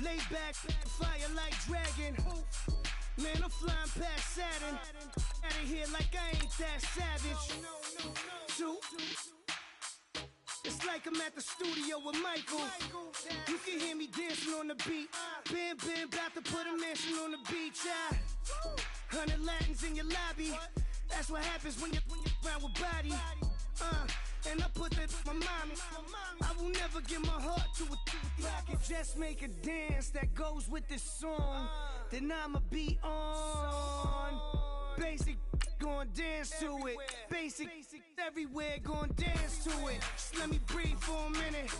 Lay back, fire like dragon. Man, I'm flying past Saturn. Out of here like I ain't that savage. Two. It's like I'm at the studio with Michael. You can hear me dancing on the beat. Bam, bam, about to put a mansion on the beach. 100 Latins in your lobby. That's what happens when you're around with body. And I put that with my mommy. I will never give my heart to a I can just make a dance that goes with this song. Then I'ma be on. Basic, gon' dance to it. Basic, everywhere, gon' dance to it. Just let me breathe for a minute.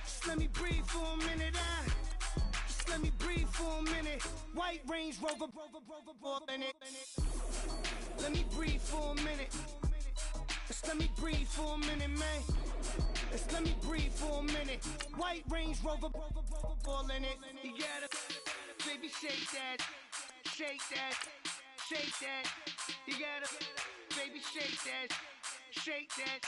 Just let me breathe for a minute. Just let me breathe for a minute. White Range Rover, in it. Let me breathe for a minute. Just let me breathe for a minute, man. Just let me breathe for a minute. White Range Rover, ball in it. You gotta, baby, shake that, shake that, shake that. You gotta, baby, shake that, shake that.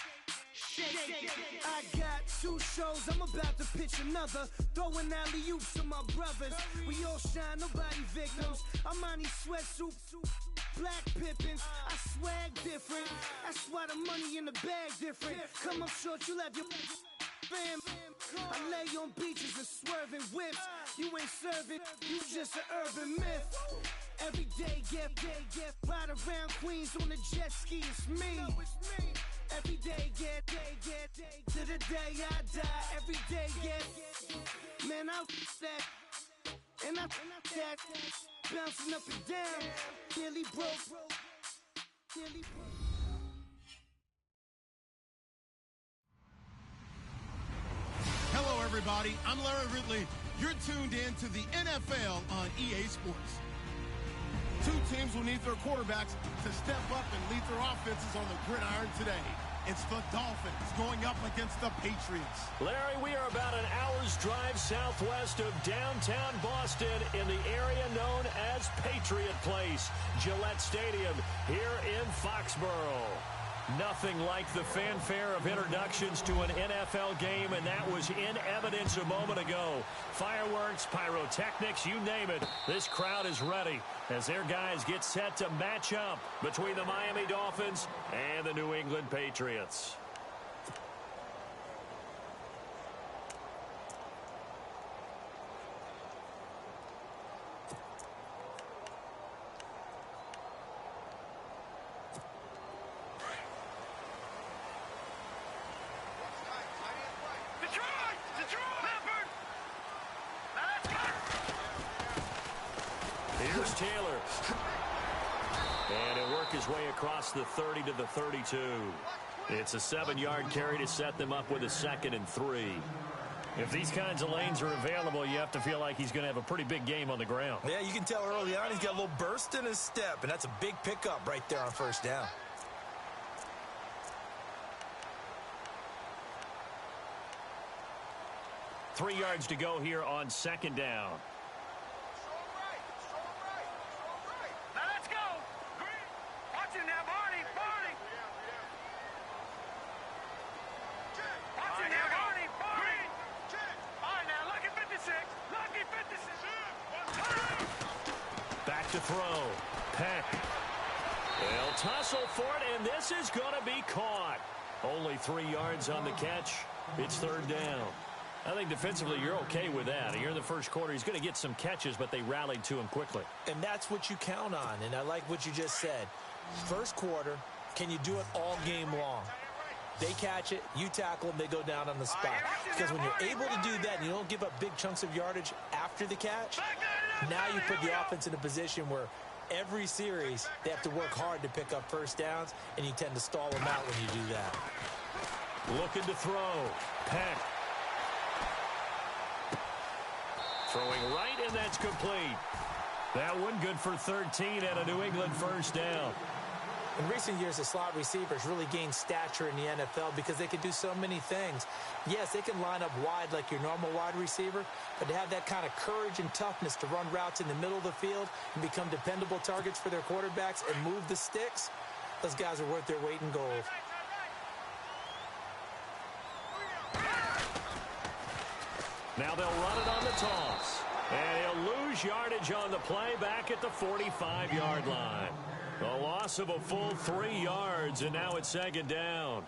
Shake. I got 2 shows, I'm about to pitch another. Throwing alley-oops to my brothers. We all shine, nobody victims. I'm on these sweatsuit, black Pippins. I swag different. That's why the money in the bag different. Come up short, you have your fam. I lay on beaches and swerving whips. You ain't serving, you just an urban myth. Every day, get ride around Queens on a jet ski, it's me. Every day, get to the day I die. Every day, get man, I that and I that bouncing up and down. Nearly broke. Hello, everybody. I'm Larry Ridley. You're tuned in to the NFL on EA Sports. 2 teams will need their quarterbacks to step up and lead their offenses on the gridiron today. It's the Dolphins going up against the Patriots. Larry, we are about an hour's drive southwest of downtown Boston in the area known as Patriot Place, Gillette Stadium, here in Foxborough. Nothing like the fanfare of introductions to an NFL game, and that was in evidence a moment ago. Fireworks, pyrotechnics, you name it. This crowd is ready as their guys get set to match up between the Miami Dolphins and the New England Patriots. Here's Taylor. And he'll work his way across the 30 to the 32. It's a 7-yard carry to set them up with a 2nd and 3. If these kinds of lanes are available, you have to feel like he's going to have a pretty big game on the ground. Yeah, you can tell early on he's got a little burst in his step, and that's a big pickup right there on first down. Three yards to go here on 2nd down. To throw. Peck. They'll tussle for it, and this is going to be caught. Only 3 yards on the catch. It's 3rd down. I think defensively you're okay with that. Here in the first quarter, he's going to get some catches, but they rallied to him quickly. And that's what you count on, and I like what you just said. First quarter, can you do it all game long? They catch it, you tackle them, they go down on the spot. Because when you're able to do that and you don't give up big chunks of yardage after the catch, now you put the offense in a position where every series they have to work hard to pick up first downs, and you tend to stall them out when you do that. Looking to throw. Peck. Throwing right, and that's complete. That one good for 13 and a New England first down. In recent years, the slot receivers really gained stature in the NFL because they can do so many things. Yes, they can line up wide like your normal wide receiver, but to have that kind of courage and toughness to run routes in the middle of the field and become dependable targets for their quarterbacks and move the sticks, those guys are worth their weight in gold. Now they'll run it on the toss. lose yardage on the play back at the 45-yard line. A loss of a full 3 yards, and now it's second down.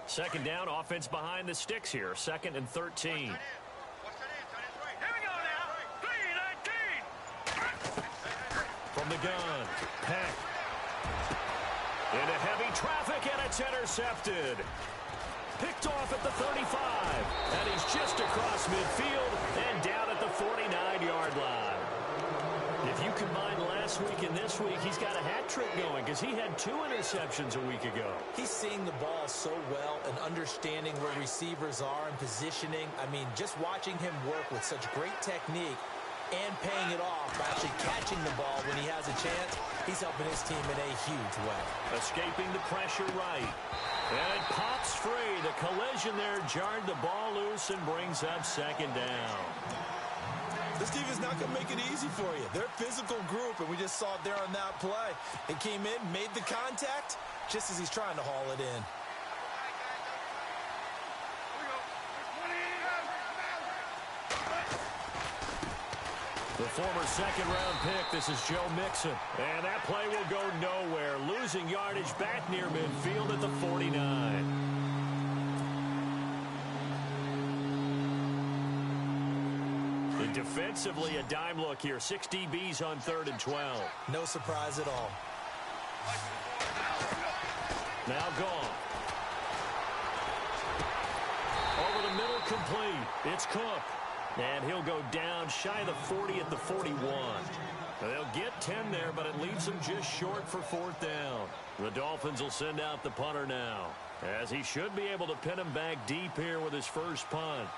Second down, offense behind the sticks here. 2nd and 13. Here we go now. 3-19. From the gun, Peck. Into heavy traffic, and it's intercepted. Picked off at the 35. And he's just across midfield and down at the 49-yard line. If you combine last week and this week, he's got a hat trick going because he had 2 interceptions a week ago. He's seeing the ball so well and understanding where receivers are and positioning. I mean, just watching him work with such great technique and paying it off by actually catching the ball when he has a chance, he's helping his team in a huge way. Escaping the pressure right. And it pops free. The collision there jarred the ball loose and brings up second down. This team is not going to make it easy for you. They're a physical group, and we just saw it there on that play. They came in, made the contact, just as he's trying to haul it in. The former second-round pick, this is Joe Mixon. And that play will go nowhere. Losing yardage back near midfield at the 49. Defensively, a dime look here. 6 DBs on 3rd and 12. No surprise at all. Now gone. Over the middle, complete. It's Cook. And he'll go down shy of the 40 at the 41. They'll get 10 there, but it leaves them just short for 4th down. The Dolphins will send out the punter now, as he should be able to pin him back deep here with his first punt.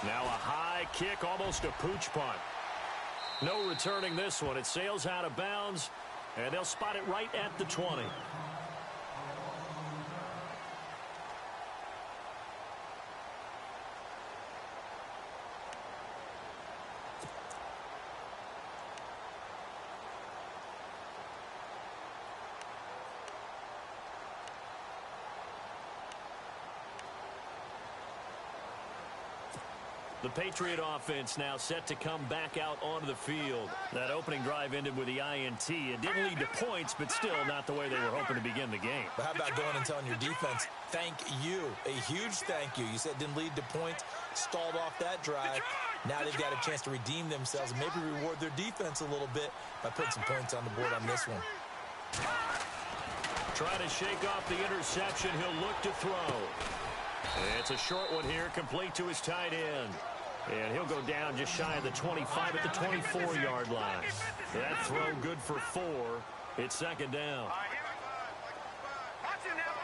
Now a high kick, almost a pooch punt. No returning this one. It sails out of bounds, and they'll spot it right at the 20. The Patriot offense now set to come back out onto the field. That opening drive ended with the INT. It didn't lead to points, but still not the way they were hoping to begin the game. But how about going and telling your defense, thank you, a huge thank you. You said it didn't lead to points, stalled off that drive. Now they've got a chance to redeem themselves and maybe reward their defense a little bit by putting some points on the board on this one. Trying to shake off the interception. He'll look to throw. It's a short one here, complete to his tight end. And he'll go down just shy of the 25 at the 24-yard line. That throw good for 4. It's second down. Watch him now.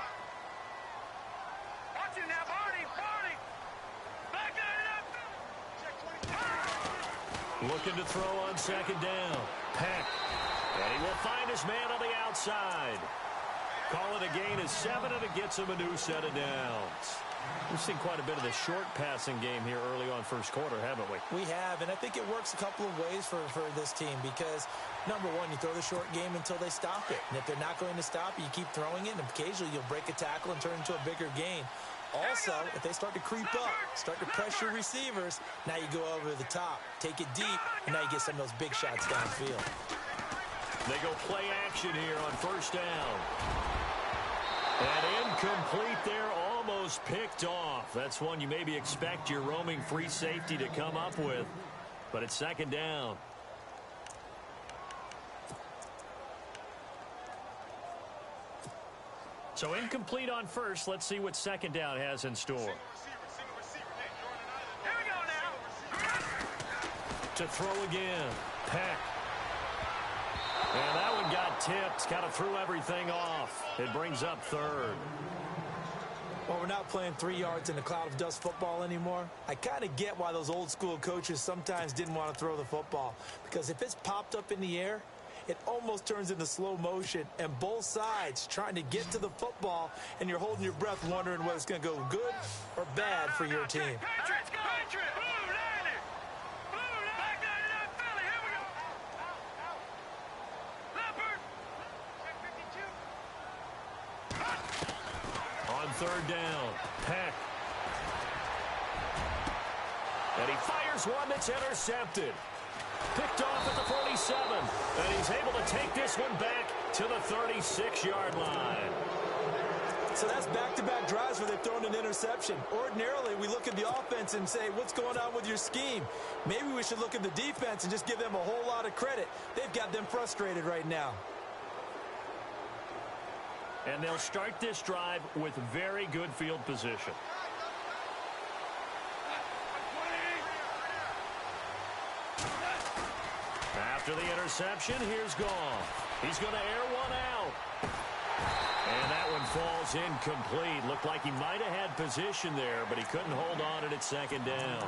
Watch him now, Barney. Back it up. Looking to throw on second down. Peck. And he will find his man on the outside. Call it a gain of 7, and it gets him a new set of downs. We've seen quite a bit of the short passing game here early on first quarter, haven't we? We have, and I think it works a couple of ways for this team because, number one, you throw the short game until they stop it. And if they're not going to stop it, you keep throwing it, and occasionally you'll break a tackle and turn it into a bigger gain. Also, if they start to creep up, start to pressure receivers, now you go over the top, take it deep, and now you get some of those big shots downfield. They go play action here on first down. And incomplete there, almost picked off. That's one you maybe expect your roaming free safety to come up with, but it's second down. So incomplete on first. Let's see what second down has in store. Here we go now. To throw again. Peck. And that one got tipped. Kind of threw everything off. It brings up third. Well, we're not playing 3 yards in a cloud of dust football anymore. I kind of get why those old school coaches sometimes didn't want to throw the football. Because if it's popped up in the air it almost turns into slow motion, and both sides trying to get to the football, and you're holding your breath wondering whether it's going to go good or bad for your team. Patriots, go! Patriots! Blue 90! Blue 90! Back 99 Philly, here we go! Leopard! Check 52. On third down, Peck. And he fires one that's intercepted. Picked off at the 47. And he's able to take this one back to the 36-yard line. So that's back-to-back drives where they've thrown an interception. Ordinarily, we look at the offense and say, what's going on with your scheme? Maybe we should look at the defense and just give them a whole lot of credit. They've got them frustrated right now. And they'll start this drive with very good field position. After the interception, here's Goff. He's going to air one out. And that one falls incomplete. Looked like he might have had position there, but he couldn't hold on at its second down.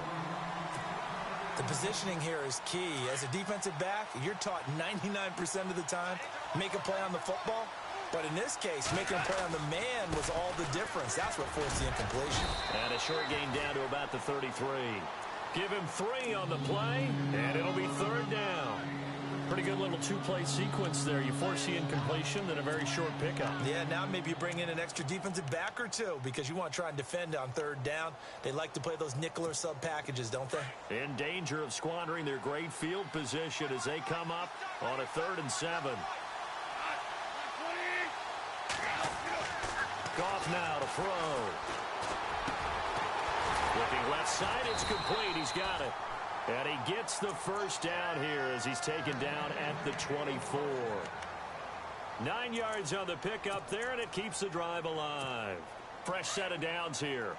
The positioning here is key. As a defensive back, you're taught 99% of the time, make a play on the football. But in this case, making a play on the man was all the difference. That's what forced the incompletion. And a short gain down to about the 33. Give him 3 on the play, and it'll be third down. Pretty good little two-play sequence there. You force the incompletion, then a very short pickup. Yeah, now maybe you bring in an extra defensive back or two because you want to try and defend on third down. They like to play those nickel or sub packages, don't they? In danger of squandering their great field position as they come up on a 3rd and 7. Goff now to throw. Looking left side, it's complete. He's got it. And he gets the first down here as he's taken down at the 24. 9 yards on the pickup there, and it keeps the drive alive. Fresh set of downs here.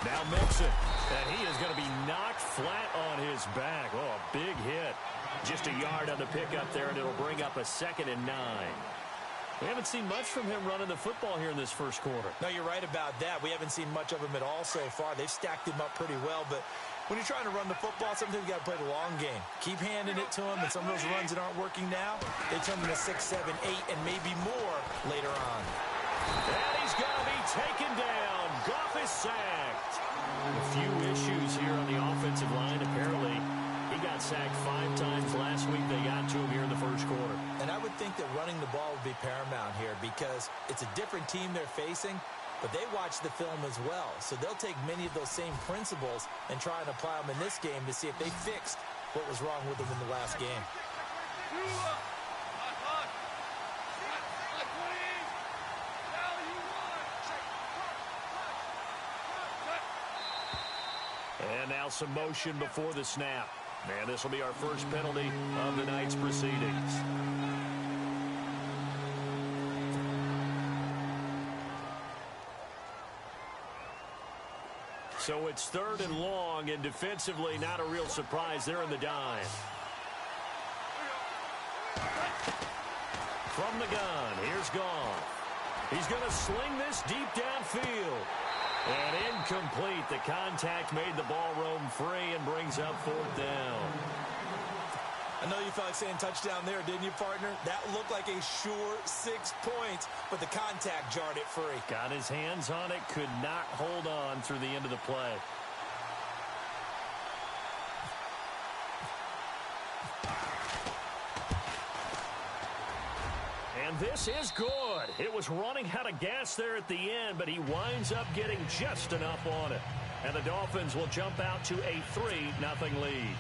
Now Mixon, and he is going to be knocked flat on his back. Oh, a big hit. Just a yard on the pickup there, and it'll bring up a 2nd and 9. We haven't seen much from him running the football here in this first quarter. No, you're right about that. We haven't seen much of him at all so far. They've stacked him up pretty well, but when you're trying to run the football, sometimes you got to play the long game. Keep handing it to him, and some of those runs that aren't working now, they turn into 6, 7, 8, and maybe more later on. And he's going to be taken down. Goff is sacked. A few issues here on the offensive line, apparently. He got sacked 5 times last week. They got to him here in the first quarter. And I would think that running the ball would be paramount here because it's a different team they're facing, but they watch the film as well. So they'll take many of those same principles and try and apply them in this game to see if they fixed what was wrong with them in the last game. And now some motion before the snap. And this will be our first penalty of the night's proceedings. So it's 3rd and long, and defensively not a real surprise. They're in the dime. From the gun, here's Goff. He's going to sling this deep downfield. And incomplete. The contact made the ball roam free and brings up 4th down. I know you felt like saying touchdown there, didn't you, partner? That looked like a sure 6 points, but the contact jarred it free. Got his hands on it, could not hold on through the end of the play. And this is good. It was running out of gas there at the end, but he winds up getting just enough on it. And the Dolphins will jump out to a 3-0 lead.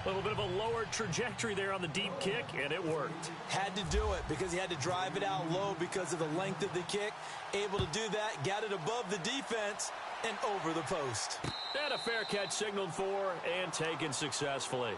A little bit of a lower trajectory there on the deep kick, and it worked. Had to do it because he had to drive it out low because of the length of the kick. Able to do that, got it above the defense and over the post. And a fair catch signaled for and taken successfully.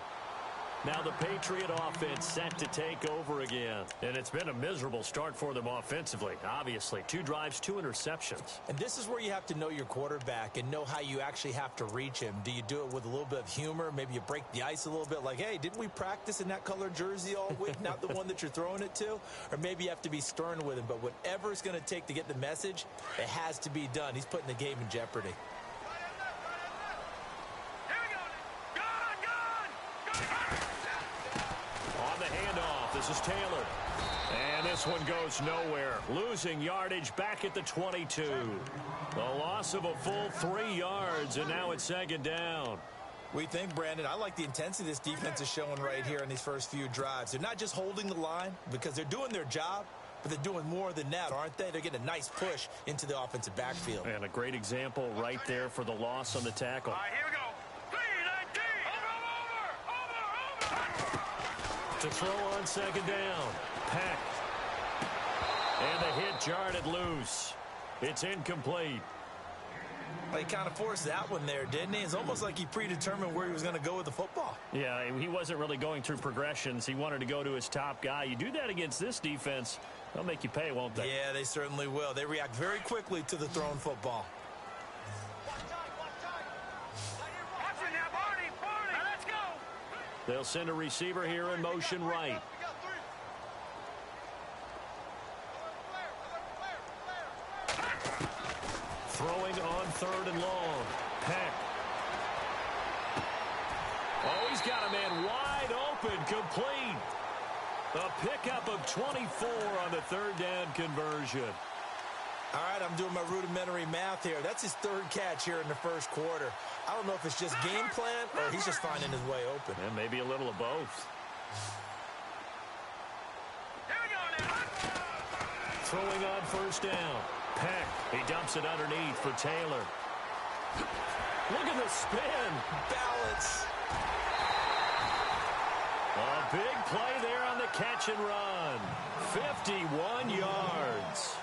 Now the Patriot offense set to take over again. And it's been a miserable start for them offensively, obviously. 2 drives, 2 interceptions. And this is where you have to know your quarterback and know how you actually have to reach him. Do you do it with a little bit of humor? Maybe you break the ice a little bit like, hey, didn't we practice in that colored jersey all week, not the one that you're throwing it to? Or maybe you have to be stern with him. But whatever it's going to take to get the message, it has to be done. He's putting the game in jeopardy. This is Taylor. And this one goes nowhere. Losing yardage back at the 22. The loss of a full 3 yards, and now it's second down. We think, Brandon, I like the intensity this defense is showing right here in these first few drives. They're not just holding the line because they're doing their job, but they're doing more than that, aren't they? They're getting a nice push into the offensive backfield. And a great example right there for the loss on the tackle. All right, here we go. 3-19. Over. To throw on second down. Peck. And the hit jarred it loose. It's incomplete. Well, he kind of forced that one there, didn't he? It's almost like he predetermined where he was going to go with the football. Yeah, he wasn't really going through progressions. He wanted to go to his top guy. You do that against this defense, they'll make you pay, won't they? Yeah, they certainly will. They react very quickly to the thrown football. Watch it now, Barney. Now let's go. They'll send a receiver here in motion right. Throwing on third and long. Peck. Oh, he's got a man wide open, complete. A pickup of 24 on the third down conversion. All right, I'm doing my rudimentary math here. That's his third catch here in the first quarter. I don't know if it's just game plan or he's just finding his way open. And maybe a little of both. Here we go now. Throwing on first down. Peck. He dumps it underneath for Taylor. Look at the spin. Balance. A big play there on the catch and run. 51 yards.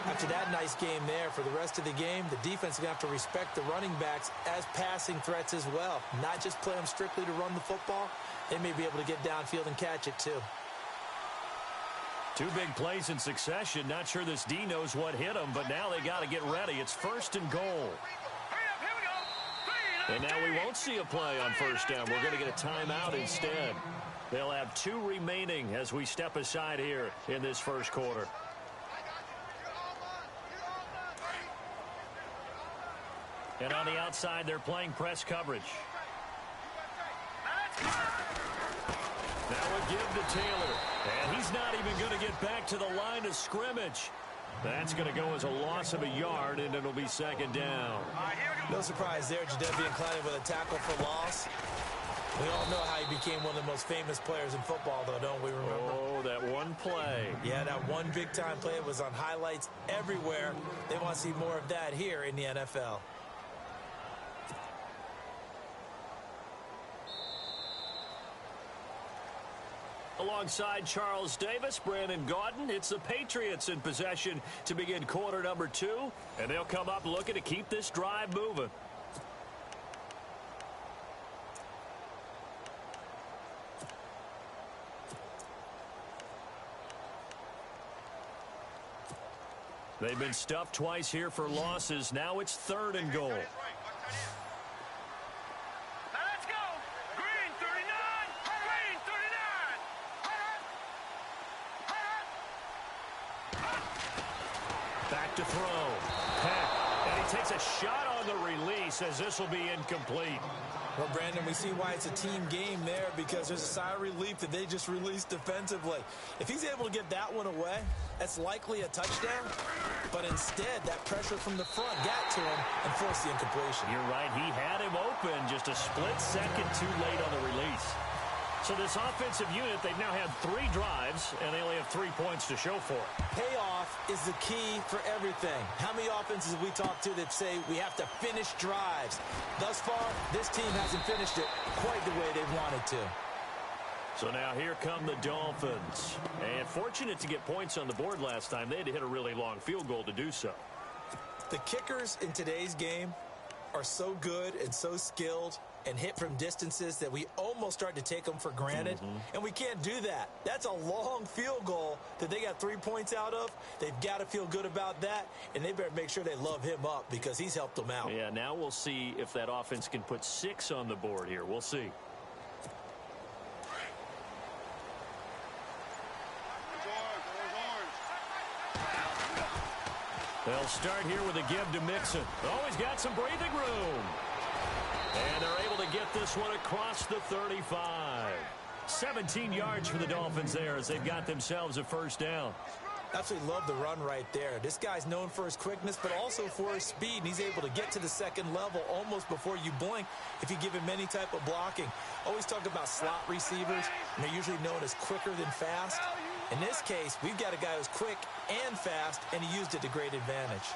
After that nice game there, for the rest of the game, the defense is going to have to respect the running backs as passing threats as well. Not just play them strictly to run the football. They may be able to get downfield and catch it too. 2 big plays in succession. Not sure this D knows what hit him, but now they got to get ready. It's first and goal. Hurry up, here we go. 3-19. And now we won't see a play on first down. We're going to get a timeout instead. They'll have 2 remaining as we step aside here in this first quarter. And on the outside, they're playing press coverage. Now a give to Taylor. And he's not even going to get back to the line of scrimmage. That's going to go as a loss of a yard, and it'll be second down. No surprise there, Jadeveon Clowney with a tackle for loss. We all know how he became one of the most famous players in football, though, don't we remember? Oh, that one play. Yeah, that one big-time play was on highlights everywhere. They want to see more of that here in the NFL. Alongside Charles Davis, Brandon Gaudin, it's the Patriots in possession to begin quarter number 2, and they'll come up looking to keep this drive moving. They've been stuffed twice here for losses. Now it's third and goal. Back to throw. Peck. And he takes a shot on the release as this will be incomplete. Well, Brandon, we see why it's a team game there because there's a sigh of relief that they just released defensively. If he's able to get that one away, that's likely a touchdown. But instead, that pressure from the front got to him and forced the incompletion. You're right. He had him open just a split second too late on the release. So this offensive unit, they've now had 3 drives, and they only have 3 points to show for it. Payoff is the key for everything. How many offenses have we talked to that say we have to finish drives? Thus far, this team hasn't finished it quite the way they wanted to. So now here come the Dolphins. And fortunate to get points on the board last time. They had to hit a really long field goal to do so. The kickers in today's game are so good and so skilled and hit from distances that we almost start to take them for granted. And we can't do that. That's a long field goal that they got 3 points out of. They've got to feel good about that, and they better make sure they love him up because he's helped them out. Yeah, now we'll see if that offense can put 6 on the board here. We'll see. They'll start here with a give to Mixon. Oh, he's got some breathing room. And they're able to get this one across the 35. 17 yards for the Dolphins there as they've got themselves a first down. Absolutely love the run right there. This guy's known for his quickness, but also for his speed. And he's able to get to the second level almost before you blink if you give him any type of blocking. Always talk about slot receivers, and they're usually known as quicker than fast. In this case, we've got a guy who's quick and fast, and he used it to great advantage.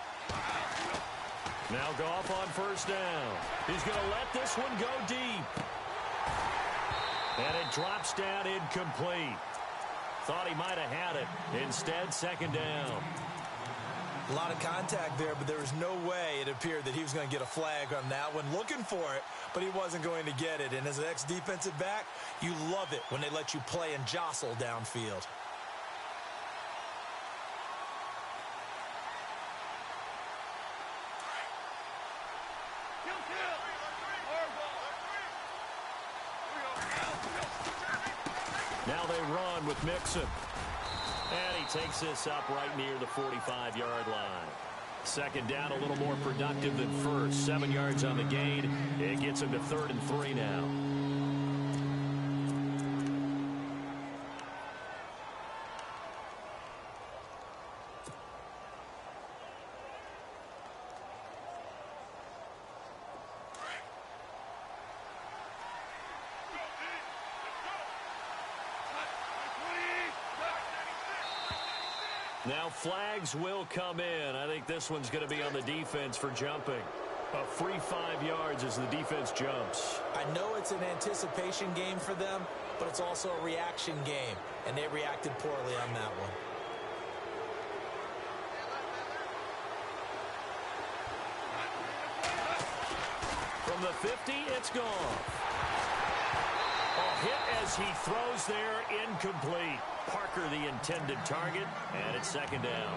Now Goff on first down. He's going to let this one go deep. And it drops down incomplete. Thought he might have had it. Instead, second down. A lot of contact there, but there was no way it appeared that he was going to get a flag on that one. Looking for it, but he wasn't going to get it. And as an ex-defensive back, you love it when they let you play and jostle downfield. Now they run with Mixon. And he takes this up right near the 45-yard line. Second down, a little more productive than first. 7 yards on the gain. It gets him to 3rd and 3 now. Now flags will come in. I think this one's going to be on the defense for jumping. A free 5 yards as the defense jumps. I know it's an anticipation game for them, but it's also a reaction game, and they reacted poorly on that one. From the 50, it's gone. A hit as he throws there, incomplete. Parker the intended target, and it's second down.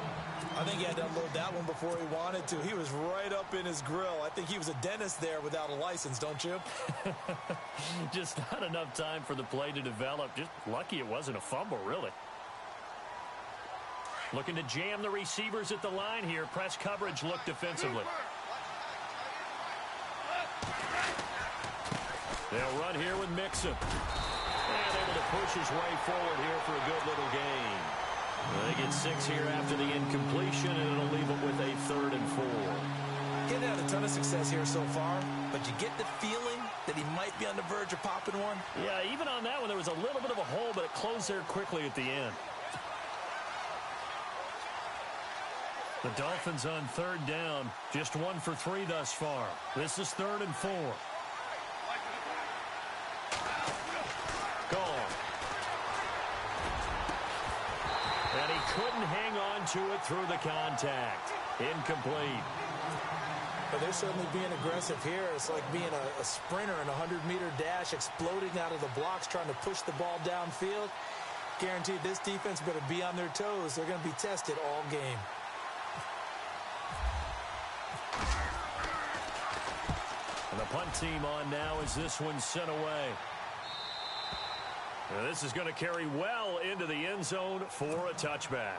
I think he had to unload that one before he wanted to. He was right up in his grill. I think he was a dentist there without a license, don't you? Just not enough time for the play to develop. Just lucky it wasn't a fumble, really. Looking to jam the receivers at the line here. Press coverage look defensively. They'll run here with Mixon. And able to push his way forward here for a good little gain. They get 6 here after the incompletion, and it'll leave them with a 3rd and 4. Getting out a ton of success here so far, but you get the feeling that he might be on the verge of popping one. Yeah, even on that one, there was a little bit of a hole, but it closed there quickly at the end. The Dolphins on 3rd down, just 1 for 3 thus far. This is 3rd and 4. Gone. And he couldn't hang on to it through the contact. Incomplete. But they're certainly being aggressive here. It's like being a sprinter in a 100-meter dash, exploding out of the blocks, trying to push the ball downfield. Guaranteed this defense better be on their toes. They're going to be tested all game. And the punt team on now as this one's sent away. Now this is going to carry well into the end zone for a touchback.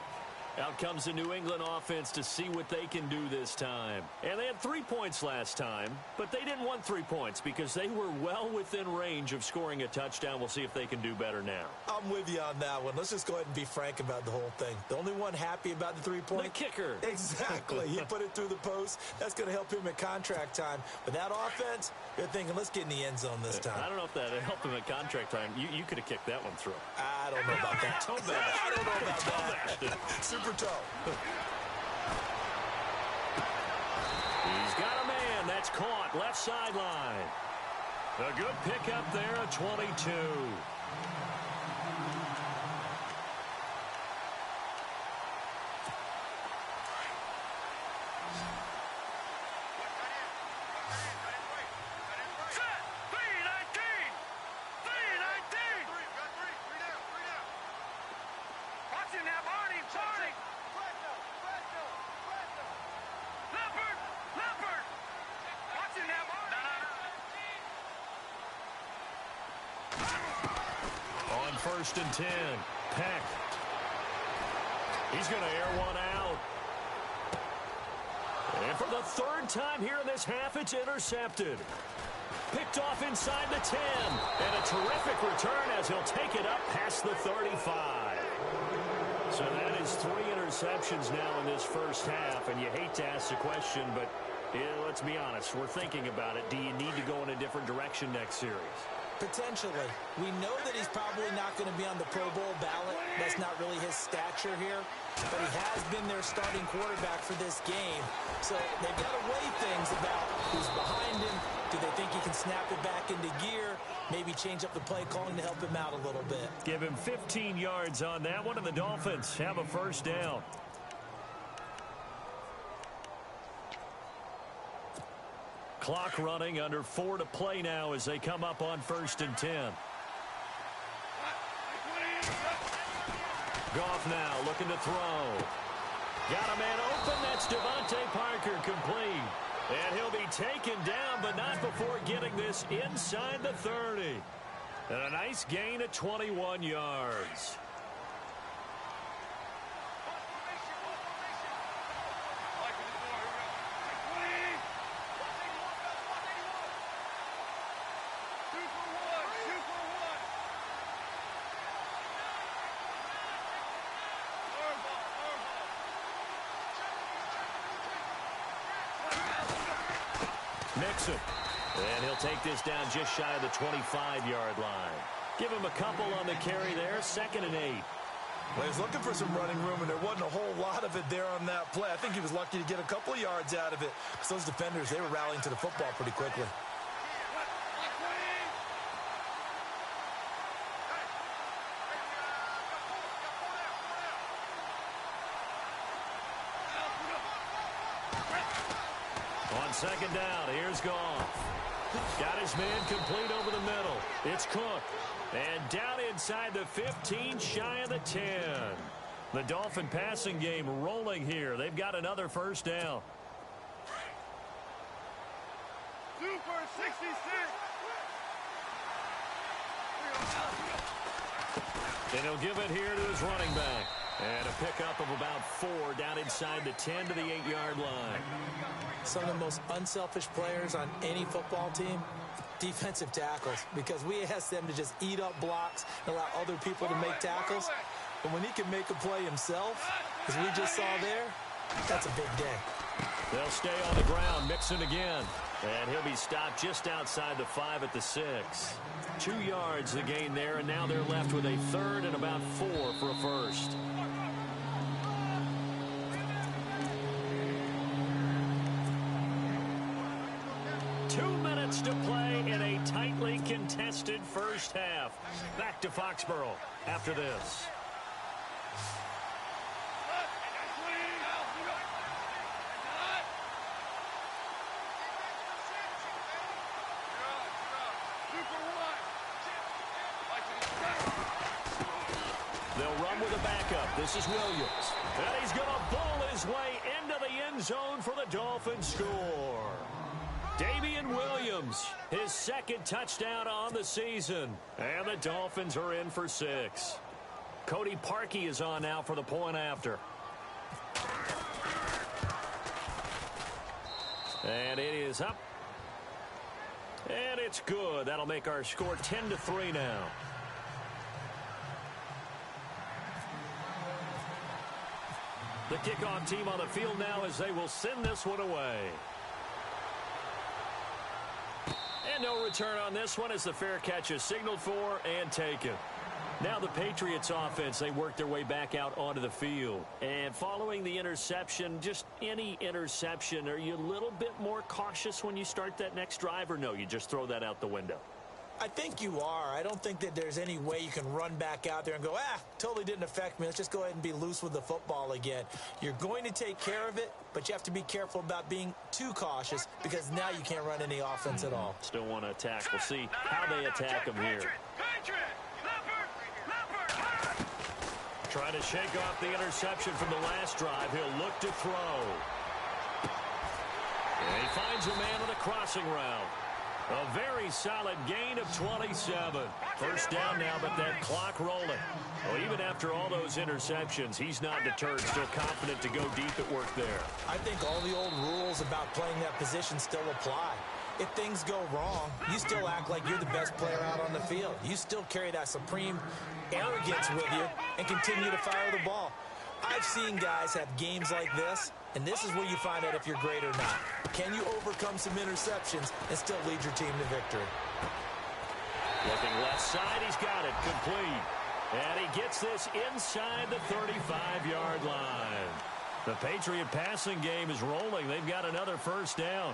Out comes the New England offense to see what they can do this time. And they had 3 points last time, but they didn't want 3 points because they were well within range of scoring a touchdown. We'll see if they can do better now. I'm with you on that one. Let's just go ahead and be frank about the whole thing. The only one happy about the 3-point. The kicker. Exactly. He put it through the post. That's going to help him at contract time. But that offense, they're thinking, let's get in the end zone this time. I don't know if that helped him at contract time. You could have kicked that one through. I don't know about that. Toe bash. I don't know about that. Super toe. He's got a man. That's caught. Left sideline. A good pickup there at 22. On 1st and 10, Peck. He's going to air one out. And for the 3rd time here in this half, it's intercepted. Picked off inside the 10. And a terrific return as he'll take it up past the 35. So that is 3 interceptions now in this first half. And you hate to ask the question, but let's be honest. We're thinking about it. Do you need to go in a different direction next series? Potentially. We know that he's probably not going to be on the Pro Bowl ballot. That's not really his stature here. But he has been their starting quarterback for this game. So they've got to weigh things about who's behind him. Do they think he can snap it back into gear? Maybe change up the play calling to help him out a little bit. Give him 15 yards on that one, and the Dolphins have a first down. Clock running, under 4 to play now as they come up on 1st and 10. Goff now looking to throw. Got a man open. That's Devontae Parker, complete. And he'll be taken down, but not before getting this inside the 30. And a nice gain of 21 yards. Mixon. And he'll take this down just shy of the 25-yard line. Give him a couple on the carry there. 2nd and 8. Well, he was looking for some running room, and there wasn't a whole lot of it there on that play. I think he was lucky to get a couple of yards out of it. So those defenders, they were rallying to the football pretty quickly. On 2nd down, here's Goff. Got his man complete over the middle. It's Cook. And down inside the 15, shy of the 10. The Dolphin passing game rolling here. They've got another first down. Super 66. And he'll give it here to his running back. And a pickup of about 4 down inside the 10 to the 8-yard line. Some of the most unselfish players on any football team, defensive tackles, because we ask them to just eat up blocks and allow other people to make tackles. But when he can make a play himself, as we just saw there, that's a big day. They'll stay on the ground, Mixon again. And he'll be stopped just outside the 5 at the 6. 2 yards the gain there, and now they're left with a 3rd and about 4 for a first. To play in a tightly contested first half. Back to Foxborough after this. They'll run with a backup. This is Williams. And he's going to bull his way into the end zone for the Dolphins score. Damian Williams, his 2nd touchdown on the season. And the Dolphins are in for 6. Cody Parkey is on now for the point after. And it is up. And it's good. That'll make our score 10-3 now. The kickoff team on the field now as they will send this one away. And no return on this one as the fair catch is signaled for and taken. Now the Patriots offense, they work their way back out onto the field. And following the interception, just any interception, are you a little bit more cautious when you start that next drive, or no, you just throw that out the window? I think you are. I don't think that there's any way you can run back out there and go, totally didn't affect me. Let's just go ahead and be loose with the football again. You're going to take care of it, but you have to be careful about being too cautious because now you can't run any offense at all. Still want to attack. We'll see how they attack them here. Trying to shake off the interception from the last drive. He'll look to throw. And he finds a man on the crossing route. A very solid gain of 27. First down now, but that clock rolling. Well, even after all those interceptions, he's not deterred, still confident to go deep at work there. I think all the old rules about playing that position still apply. if things go wrong, you still act like you're the best player out on the field. You still carry that supreme arrogance with you and continue to fire the ball. I've seen guys have games like this, and this is where you find out if you're great or not. Can you overcome some interceptions and still lead your team to victory? Looking left side, he's got it, complete. And he gets this inside the 35-yard line. The Patriot passing game is rolling. They've got another first down.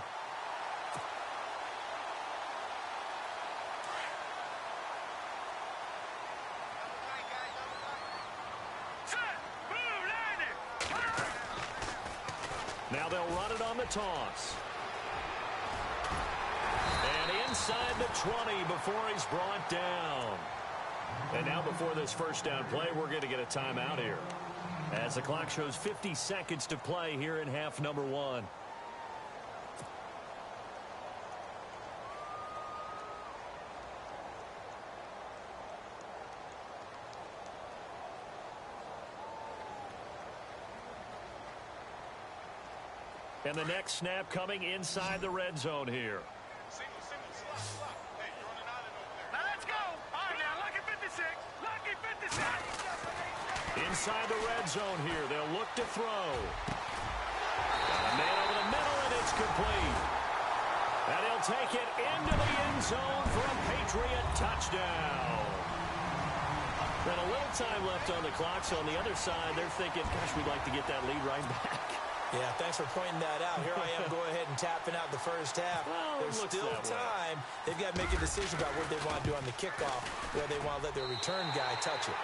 Now they'll run it on the toss. And inside the 20 before he's brought down. And now before this first down play, we're going to get a timeout here, as the clock shows 50 seconds to play here in half number 1. And the next snap coming inside the red zone here. Now let's go. All right, now, lucky 56. Lucky 56. Inside the red zone here, they'll look to throw. Got a man over the middle, and it's complete. And he'll take it into the end zone for a Patriot touchdown. And a little time left on the clock, so on the other side, they're thinking, gosh, we'd like to get that lead right back. Yeah, thanks for pointing that out. Here I am, go ahead and tapping out the first half. Well, there's still time. They've got to make a decision about what they want to do on the kickoff, where they want to let their return guy touch it.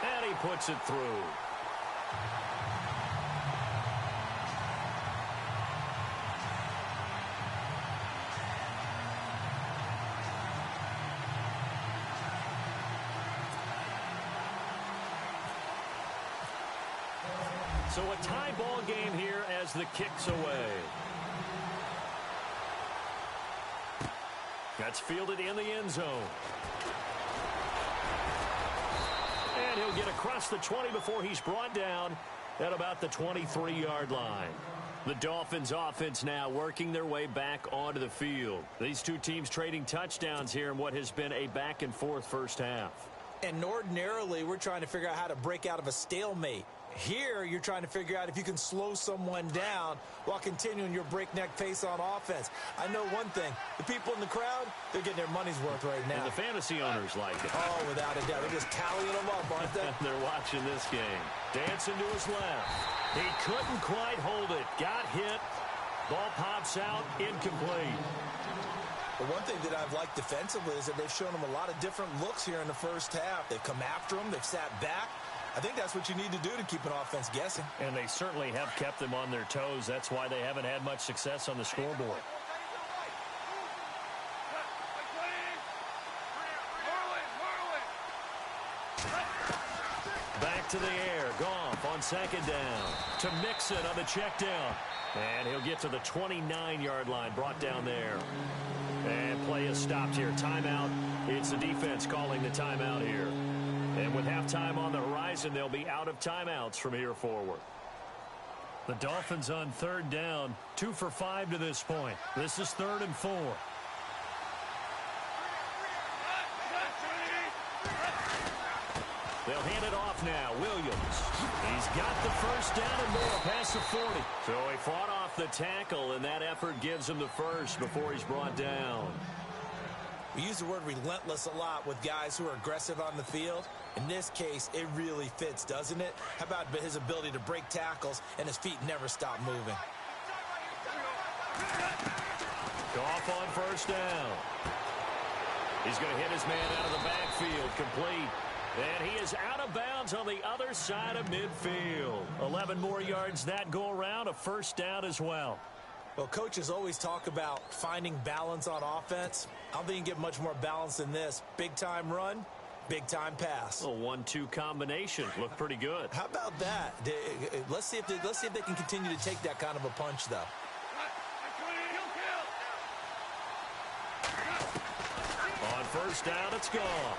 And he puts it through. So a tie ball game here as the kick's away. That's fielded in the end zone. And he'll get across the 20 before he's brought down at about the 23-yard line. The Dolphins offense now working their way back onto the field. These two teams trading touchdowns here in what has been a back-and-forth first half. And ordinarily, we're trying to figure out how to break out of a stalemate. Here, you're trying to figure out if you can slow someone down while continuing your breakneck pace on offense. I know one thing. The people in the crowd, they're getting their money's worth right now. And the fantasy owners like it. Oh, without a doubt. They're just tallying them up, aren't they? They're watching this game. Dancing to his left. He couldn't quite hold it. Got hit. Ball pops out. Incomplete. The one thing that I've liked defensively is that they've shown them a lot of different looks here in the first half. They've come after them. They've sat back. I think that's what you need to do to keep an offense guessing. And they certainly have kept them on their toes. That's why they haven't had much success on the scoreboard. Back to the air. Goff on second down. To Mixon on the check down. And he'll get to the 29-yard line. Brought down there. And play is stopped here. Timeout. It's the defense calling the timeout here. And with halftime on the horizon, they'll be out of timeouts from here forward. The Dolphins on third down, 2 for 5 to this point. This is 3rd and 4. They'll hand it off now. Williams. He's got the first down and more past the 40. So he fought off the tackle, and that effort gives him the first before he's brought down. We use the word relentless a lot with guys who are aggressive on the field. In this case, it really fits, doesn't it? How about his ability to break tackles and his feet never stop moving? Goff on first down. He's going to hit his man out of the backfield. Complete. And he is out of bounds on the other side of midfield. 11 more yards that go around. A first down as well. Well, coaches always talk about finding balance on offense. I don't think you can get much more balance than this. Big-time run, big-time pass. A 1-2 combination. Looked pretty good. How about that? Let's see if they can continue to take that kind of a punch, though. On first down, it's gone.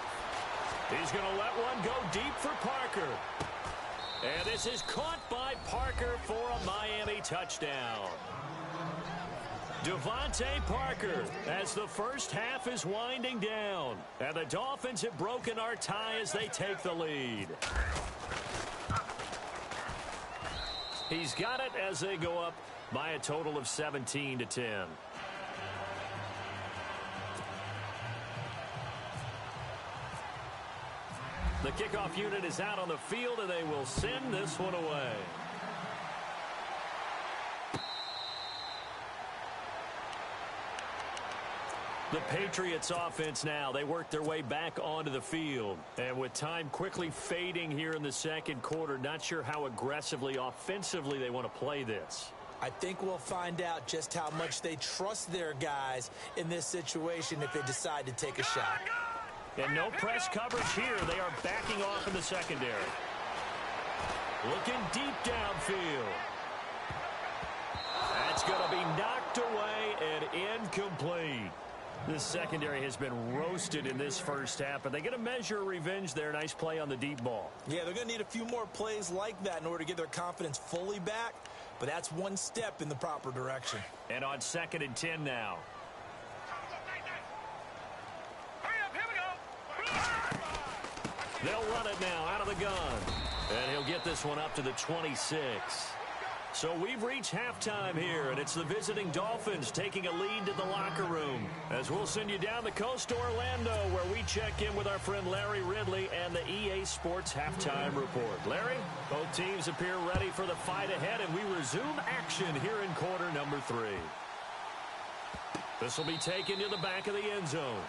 He's going to let one go deep for Parker. And this is caught by Parker for a Miami touchdown. Devontae Parker as the first half is winding down. And the Dolphins have broken our tie as they take the lead. He's got it as they go up by a total of 17-10. The kickoff unit is out on the field, and they will send this one away. The Patriots offense now, they work their way back onto the field. And with time quickly fading here in the second quarter, not sure how aggressively, offensively they want to play this. I think we'll find out just how much they trust their guys in this situation if they decide to take a shot. And no press coverage here. They are backing off in the secondary. Looking deep downfield. That's going to be knocked away and incomplete. This secondary has been roasted in this first half, but they get a measure of revenge there. Nice play on the deep ball. Yeah, they're going to need a few more plays like that in order to get their confidence fully back, but that's one step in the proper direction. And on 2nd and 10 now. Hurry up, here we go. They'll run it now out of the gun. And he'll get this one up to the 26. So we've reached halftime here, and it's the visiting Dolphins taking a lead to the locker room. As we'll send you down the coast to Orlando, where we check in with our friend Larry Ridley and the EA Sports Halftime Report. Larry, both teams appear ready for the fight ahead, and we resume action here in quarter number 3. This will be taken to the back of the end zone.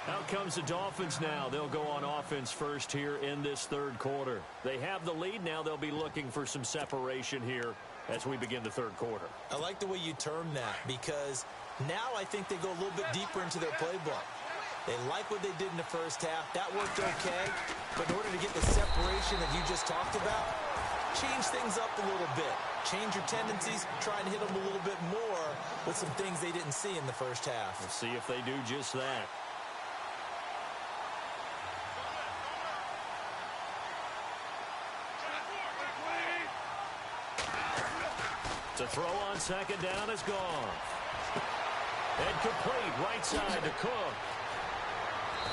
Out comes the Dolphins now. They'll go on offense first here in this third quarter. They have the lead now. They'll be looking for some separation here as we begin the third quarter. I like the way you term that, because now I think they go a little bit deeper into their playbook. They like what they did in the first half. That worked okay. But in order to get the separation that you just talked about, change things up a little bit. Change your tendencies, try and hit them a little bit more with some things they didn't see in the first half. We'll see if they do just that. To throw on 2nd down is gone. And complete right side to Cook.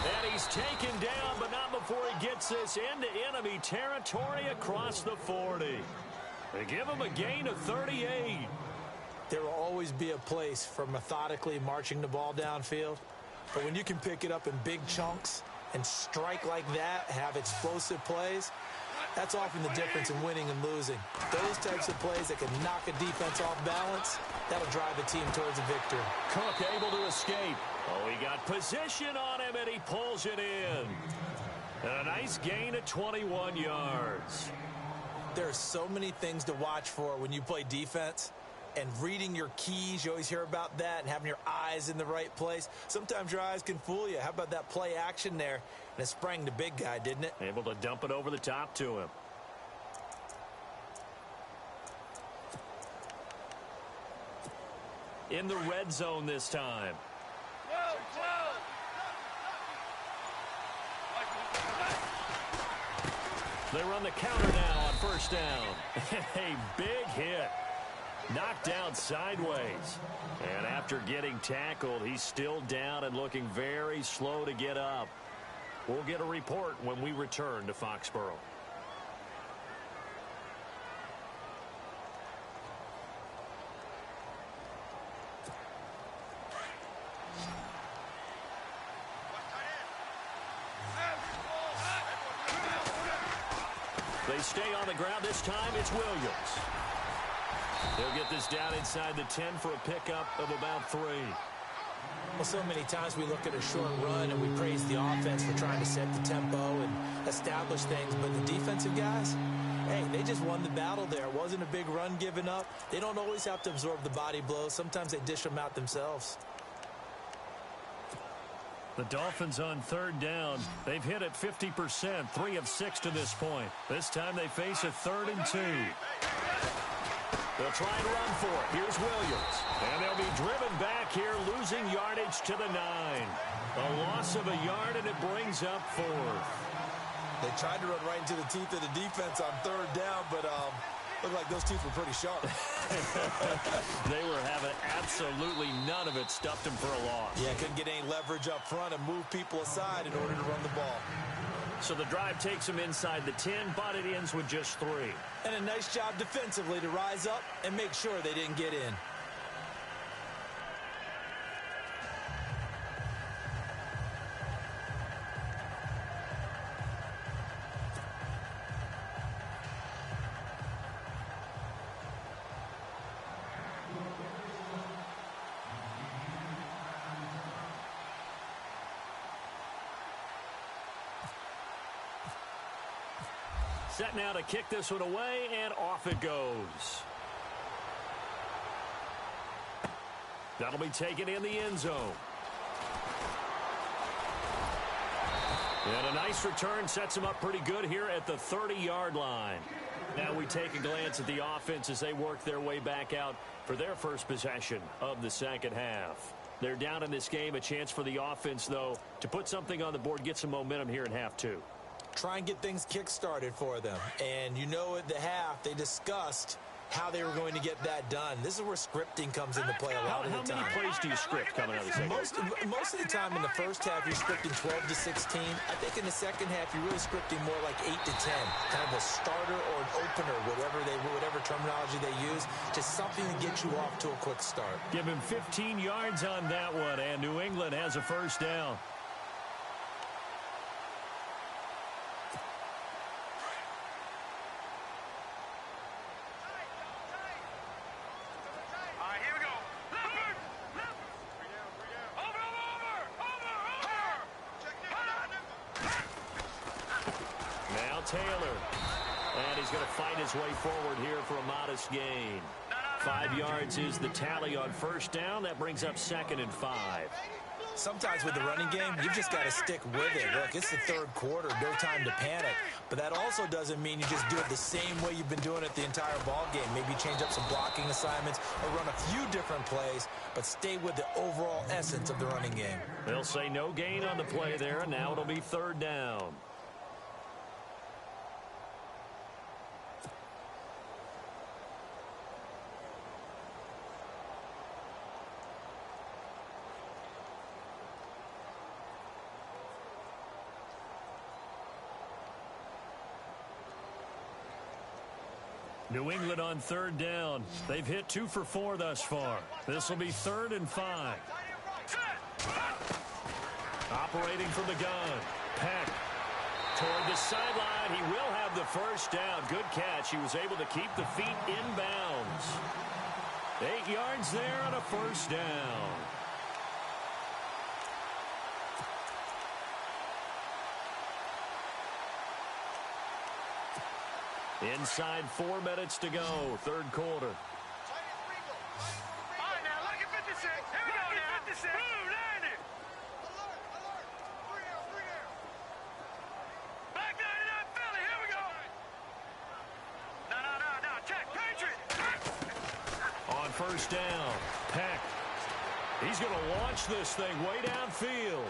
And he's taken down, but not before he gets this into enemy territory across the 40. They give him a gain of 38. There will always be a place for methodically marching the ball downfield. But when you can pick it up in big chunks and strike like that, have explosive plays, that's often the difference in winning and losing. Those types of plays that can knock a defense off balance, that'll drive a team towards a victory. Cook able to escape. Oh, he got position on him, and he pulls it in. And a nice gain of 21 yards. There are so many things to watch for when you play defense. And reading your keys, you always hear about that, and having your eyes in the right place. Sometimes your eyes can fool you. How about that play action there? And it sprang the big guy, didn't it? Able to dump it over the top to him. In the red zone this time. They run the counter now on 1st down. A big hit. Knocked down sideways. And after getting tackled, he's still down and looking very slow to get up. We'll get a report when we return to Foxborough. They stay on the ground. This time it's Williams. They'll get this down inside the 10 for a pickup of about 3. Well, so many times we look at a short run and we praise the offense for trying to set the tempo and establish things. But the defensive guys, hey, they just won the battle there. It wasn't a big run given up. They don't always have to absorb the body blows. Sometimes they dish them out themselves. The Dolphins on 3rd down. They've hit it 50%, 3 of 6 to this point. This time they face a 3rd and 2. They'll try and run for it. Here's Williams. And they'll be driven back here, losing yardage to the 9. A loss of a yard, and it brings up 4th. They tried to run right into the teeth of the defense on 3rd down, but Looked like those teeth were pretty sharp. They were having absolutely none of it. Stuffed him for a loss. Yeah, couldn't get any leverage up front and move people aside in order to run the ball. So the drive takes him inside the 10, but it ends with just 3. And a nice job defensively to rise up and make sure they didn't get in. Set now to kick this one away, and off it goes. That'll be taken in the end zone. And a nice return sets him up pretty good here at the 30-yard line. Now we take a glance at the offense as they work their way back out for their first possession of the second half. They're down in this game. A chance for the offense, though, to put something on the board, get some momentum here in half 2. Try and get things kick-started for them. And you know at the half, they discussed how they were going to get that done. This is where scripting comes into play a lot of the time. How many plays do you script coming out of the second? Most of the time in the first half, you're scripting 12 to 16. I think in the second half, you're really scripting more like 8 to 10. Kind of a starter or an opener, whatever terminology they use, just something to get you off to a quick start. Give him 15 yards on that one, and New England has a first down. Taylor, and he's going to fight his way forward here for a modest gain. 5 yards is the tally on first down. That brings up 2nd and 5. Sometimes with the running game, you've just got to stick with it. Look, it's the third quarter, no time to panic. But that also doesn't mean you just do it the same way you've been doing it the entire ball game. Maybe change up some blocking assignments or run a few different plays, but stay with the overall essence of the running game. They'll say no gain on the play there, and now it'll be 3rd down. New England on 3rd down. They've hit 2 for 4 thus far. This will be 3rd and 5. Operating from the gun. Peck toward the sideline. He will have the first down. Good catch. He was able to keep the feet in bounds. 8 yards there on a first down. Inside 4 minutes to go, 3rd quarter. All right, now, look at 56. Here we go now. 56. Blue, 90. Alert. 3 air. Back 99, Philly. Here we go. No. Check. Patriot. On first down, Peck. He's going to launch this thing way downfield.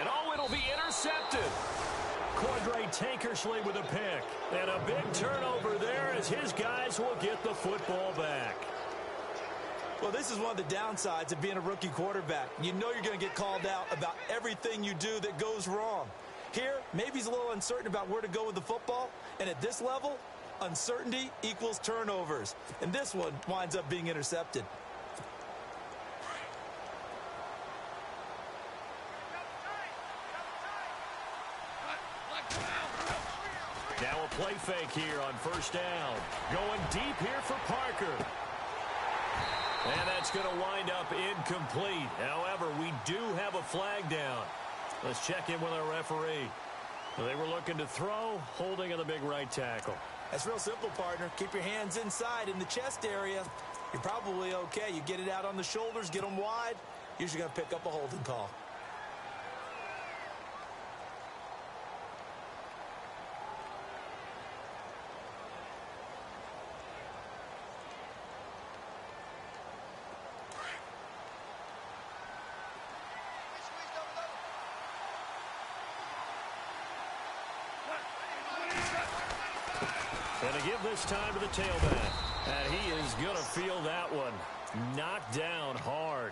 And, it'll be intercepted. Cordray Tankersley with a pick. And a big turnover there as his guys will get the football back. Well, this is one of the downsides of being a rookie quarterback. You know you're going to get called out about everything you do that goes wrong. Here, maybe he's a little uncertain about where to go with the football. And at this level, uncertainty equals turnovers. And this one winds up being intercepted. Now a play fake here on first down. Going deep here for Parker. And that's going to wind up incomplete. However, we do have a flag down. Let's check in with our referee. They were looking to throw, holding on the big right tackle. That's real simple, partner. Keep your hands inside in the chest area. You're probably okay. You get it out on the shoulders, get them wide. Usually going to pick up a holding call. And to give this time to the tailback. And he is going to feel that one. Knocked down hard.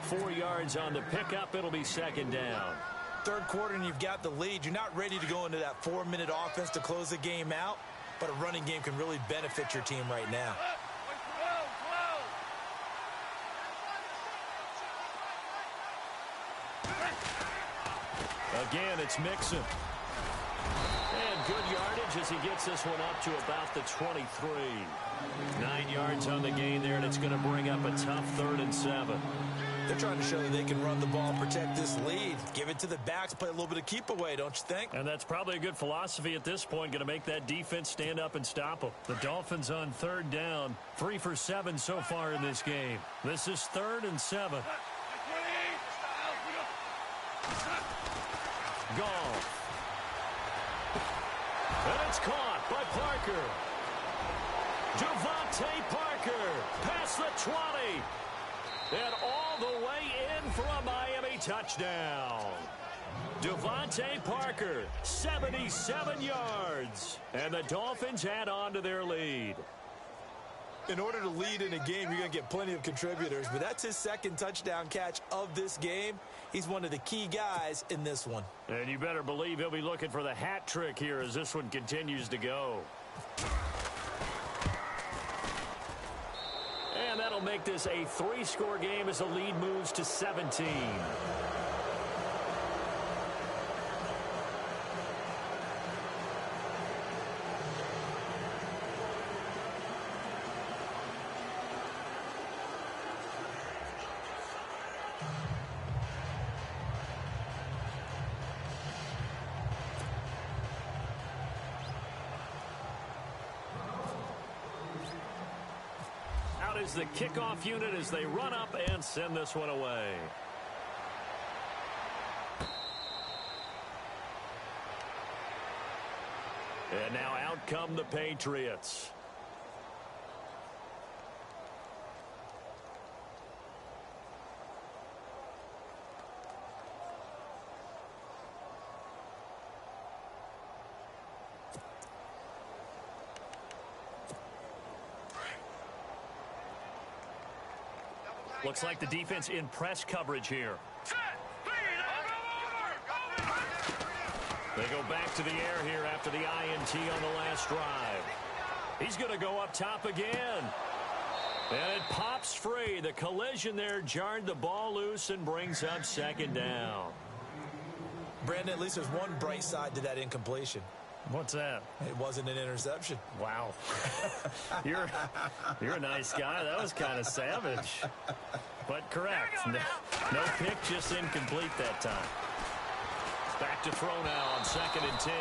4 yards on the pickup. It'll be second down. Third quarter and you've got the lead. You're not ready to go into that 4-minute offense to close the game out, but a running game can really benefit your team right now. Again, it's Mixon. And good yardage as he gets this one up to about the 23. 9 yards on the gain there, and it's going to bring up a tough 3rd and 7. They're trying to show that they can run the ball and protect this lead. Give it to the backs, play a little bit of keep away, don't you think? And that's probably a good philosophy at this point, going to make that defense stand up and stop them. The Dolphins on 3rd down, 3 for 7 so far in this game. This is 3rd and 7. Goff. And it's caught by Parker. Devontae Parker past the 20. And all the way in for a Miami touchdown. Devontae Parker, 77 yards. And the Dolphins add on to their lead. In order to lead in a game, you're going to get plenty of contributors, but that's his 2nd touchdown catch of this game. He's one of the key guys in this one. And you better believe he'll be looking for the hat trick here as this one continues to go. And that'll make this a 3-score game as the lead moves to 17. Is the kickoff unit as they run up and send this one away. And now out come the Patriots. Looks like the defense in press coverage here. They go back to the air here after the INT on the last drive. He's going to go up top again. And it pops free. The collision there jarred the ball loose and brings up second down. Brandon, at least there's one bright side to that incompletion. What's that? It wasn't an interception. Wow. You're a nice guy. That was kind of savage. But correct. No pick, just incomplete that time. Back to throw now on 2nd and 10.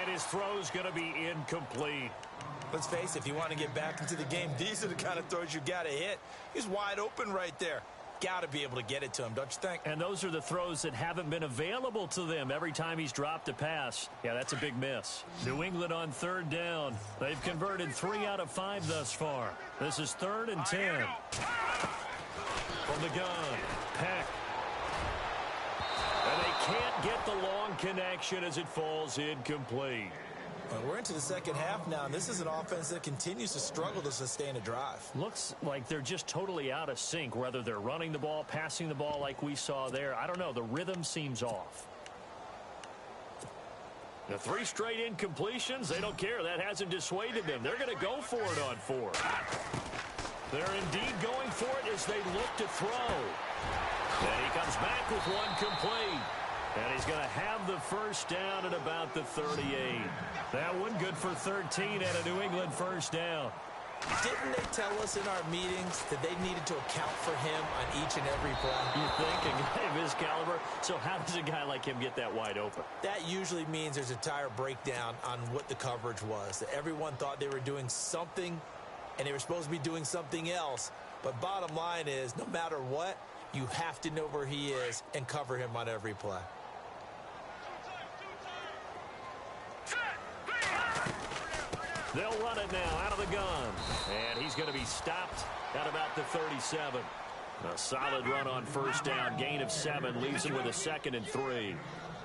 And his throw's going to be incomplete. Let's face it, if you want to get back into the game, these are the kind of throws you got to hit. He's wide open right there. Got to be able to get it to him, don't you think? And those are the throws that haven't been available to them every time he's dropped a pass. Yeah, that's a big miss. New England on 3rd down. They've converted 3 out of 5 thus far. This is 3rd and 10. From the gun, Peck. And they can't get the long connection as it falls incomplete. Well, we're into the second half now, and this is an offense that continues to struggle to sustain a drive. Looks like they're just totally out of sync, whether they're running the ball, passing the ball like we saw there. I don't know. The rhythm seems off. The 3 straight incompletions, they don't care. That hasn't dissuaded them. They're going to go for it on 4. They're indeed going for it as they look to throw. And he comes back with one complete. And he's going to have the first down at about the 38. That one good for 13 and a New England first down. Didn't they tell us in our meetings that they needed to account for him on each and every play? You think, a guy of his caliber? So how does a guy like him get that wide open? That usually means there's a tire breakdown on what the coverage was. That everyone thought they were doing something, and they were supposed to be doing something else. But bottom line is, no matter what, you have to know where he is and cover him on every play. They'll run it now out of the gun. And he's going to be stopped at about the 37. A solid run on first down. Gain of 7 leaves him with a 2nd and 3.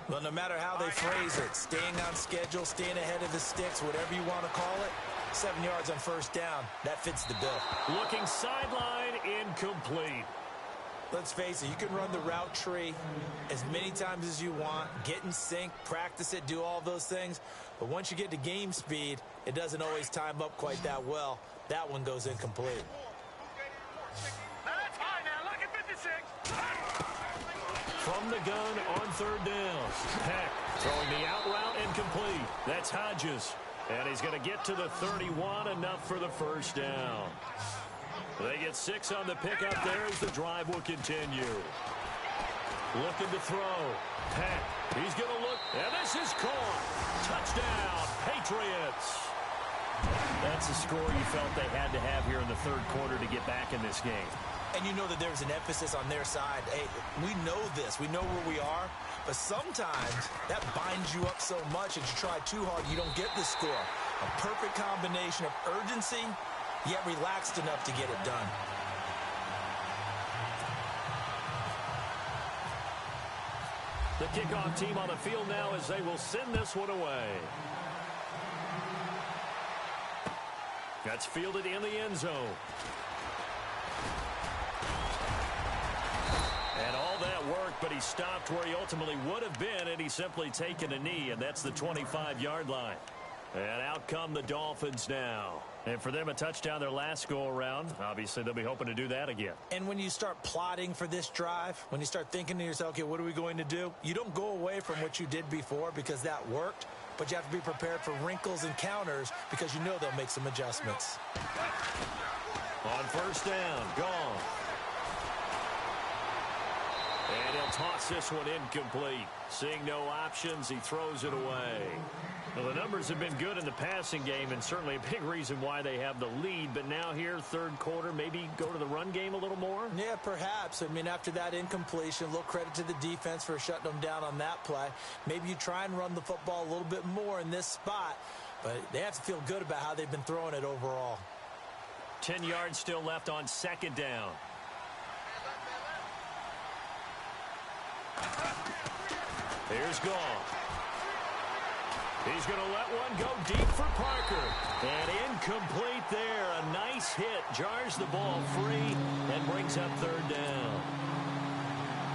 Well, no matter how they phrase it, staying on schedule, staying ahead of the sticks, whatever you want to call it, 7 yards on first down. That fits the bill. Looking sideline, incomplete. Let's face it, you can run the route tree as many times as you want, get in sync, practice it, do all those things. But once you get to game speed, it doesn't always time up quite that well. That one goes incomplete. Now that's high now. Look at 56. From the gun on third down. Peck throwing the out route incomplete. That's Hodges. And he's going to get to the 31, enough for the first down. They get 6 on the pickup there as the drive will continue. Looking to throw. Peck. He's going to look. And this is caught. Touchdown, Patriots. That's the score you felt they had to have here in the third quarter to get back in this game. And you know that there's an emphasis on their side. Hey, we know this. We know where we are. But sometimes that binds you up so much that you try too hard, you don't get the score. A perfect combination of urgency, yet relaxed enough to get it done. The kickoff team on the field now as they will send this one away. That's fielded in the end zone. And all that work, but he stopped where he ultimately would have been, and he's simply taken a knee, and that's the 25-yard line. And out come the Dolphins now. And for them, a touchdown their last go-around. Obviously, they'll be hoping to do that again. And when you start plotting for this drive, when you start thinking to yourself, okay, what are we going to do? You don't go away from what you did before because that worked, but you have to be prepared for wrinkles and counters because you know they'll make some adjustments. On first down, gone. And he'll toss this one incomplete. Seeing no options, he throws it away. Well, the numbers have been good in the passing game and certainly a big reason why they have the lead. But now here, third quarter, maybe go to the run game a little more? Yeah, perhaps. I mean, after that incompletion, a little credit to the defense for shutting them down on that play. Maybe you try and run the football a little bit more in this spot. But they have to feel good about how they've been throwing it overall. 10 yards still left on second down. Here's Goff. He's going to let one go deep for Parker. And incomplete there. A nice hit. Jars the ball free and brings up third down.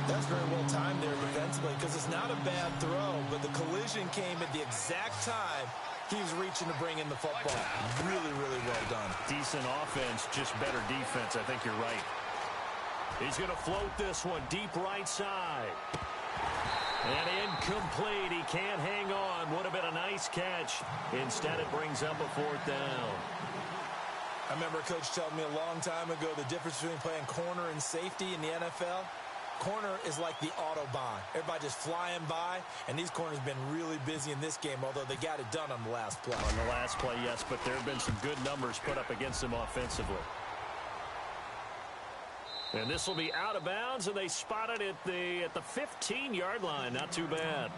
That's very well timed there defensively because it's not a bad throw, but the collision came at the exact time he was reaching to bring in the football. Really, really well done. Decent offense, just better defense. I think you're right. He's going to float this one deep right side. And incomplete. He can't hang on. Would have been a nice catch. Instead, it brings up a fourth down. I remember a coach telling me a long time ago the difference between playing corner and safety in the NFL. Corner is like the Autobahn. Everybody just flying by, and these corners have been really busy in this game, although they got it done on the last play. On the last play, yes, but there have been some good numbers put up against them offensively. And this will be out of bounds, and they spot it at the 15-yard line. Not too bad.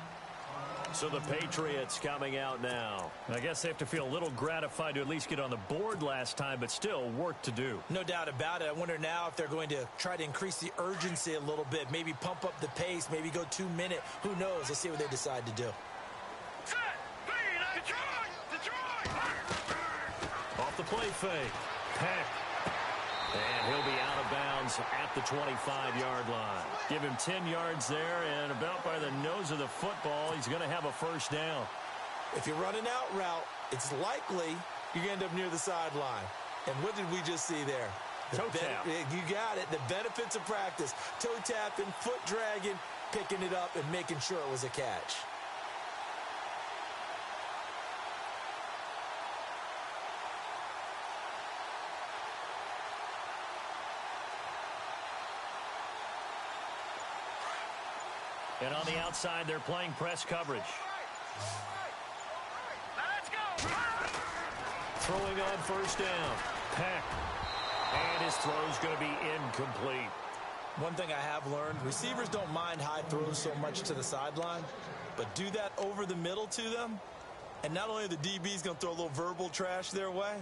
So the Patriots coming out now. I guess they have to feel a little gratified to at least get on the board last time, but still work to do. No doubt about it. I wonder now if they're going to try to increase the urgency a little bit, maybe pump up the pace, maybe go 2-minute. Who knows? Let's see what they decide to do. Set. Detroit. Off the play fake. Peck. And he'll be out of bounds at the 25-yard line. Give him 10 yards there, and about by the nose of the football, he's going to have a first down. If you're running out route, it's likely you're going to end up near the sideline. And what did we just see there? Toe tap. You got it. The benefits of practice. Toe tapping, foot dragging, picking it up, and making sure it was a catch. And on the outside, they're playing press coverage. Let's go. Throwing on first down. Peck. And his throw's going to be incomplete. One thing I have learned, receivers don't mind high throws so much to the sideline, but do that over the middle to them, and not only are the DBs going to throw a little verbal trash their way,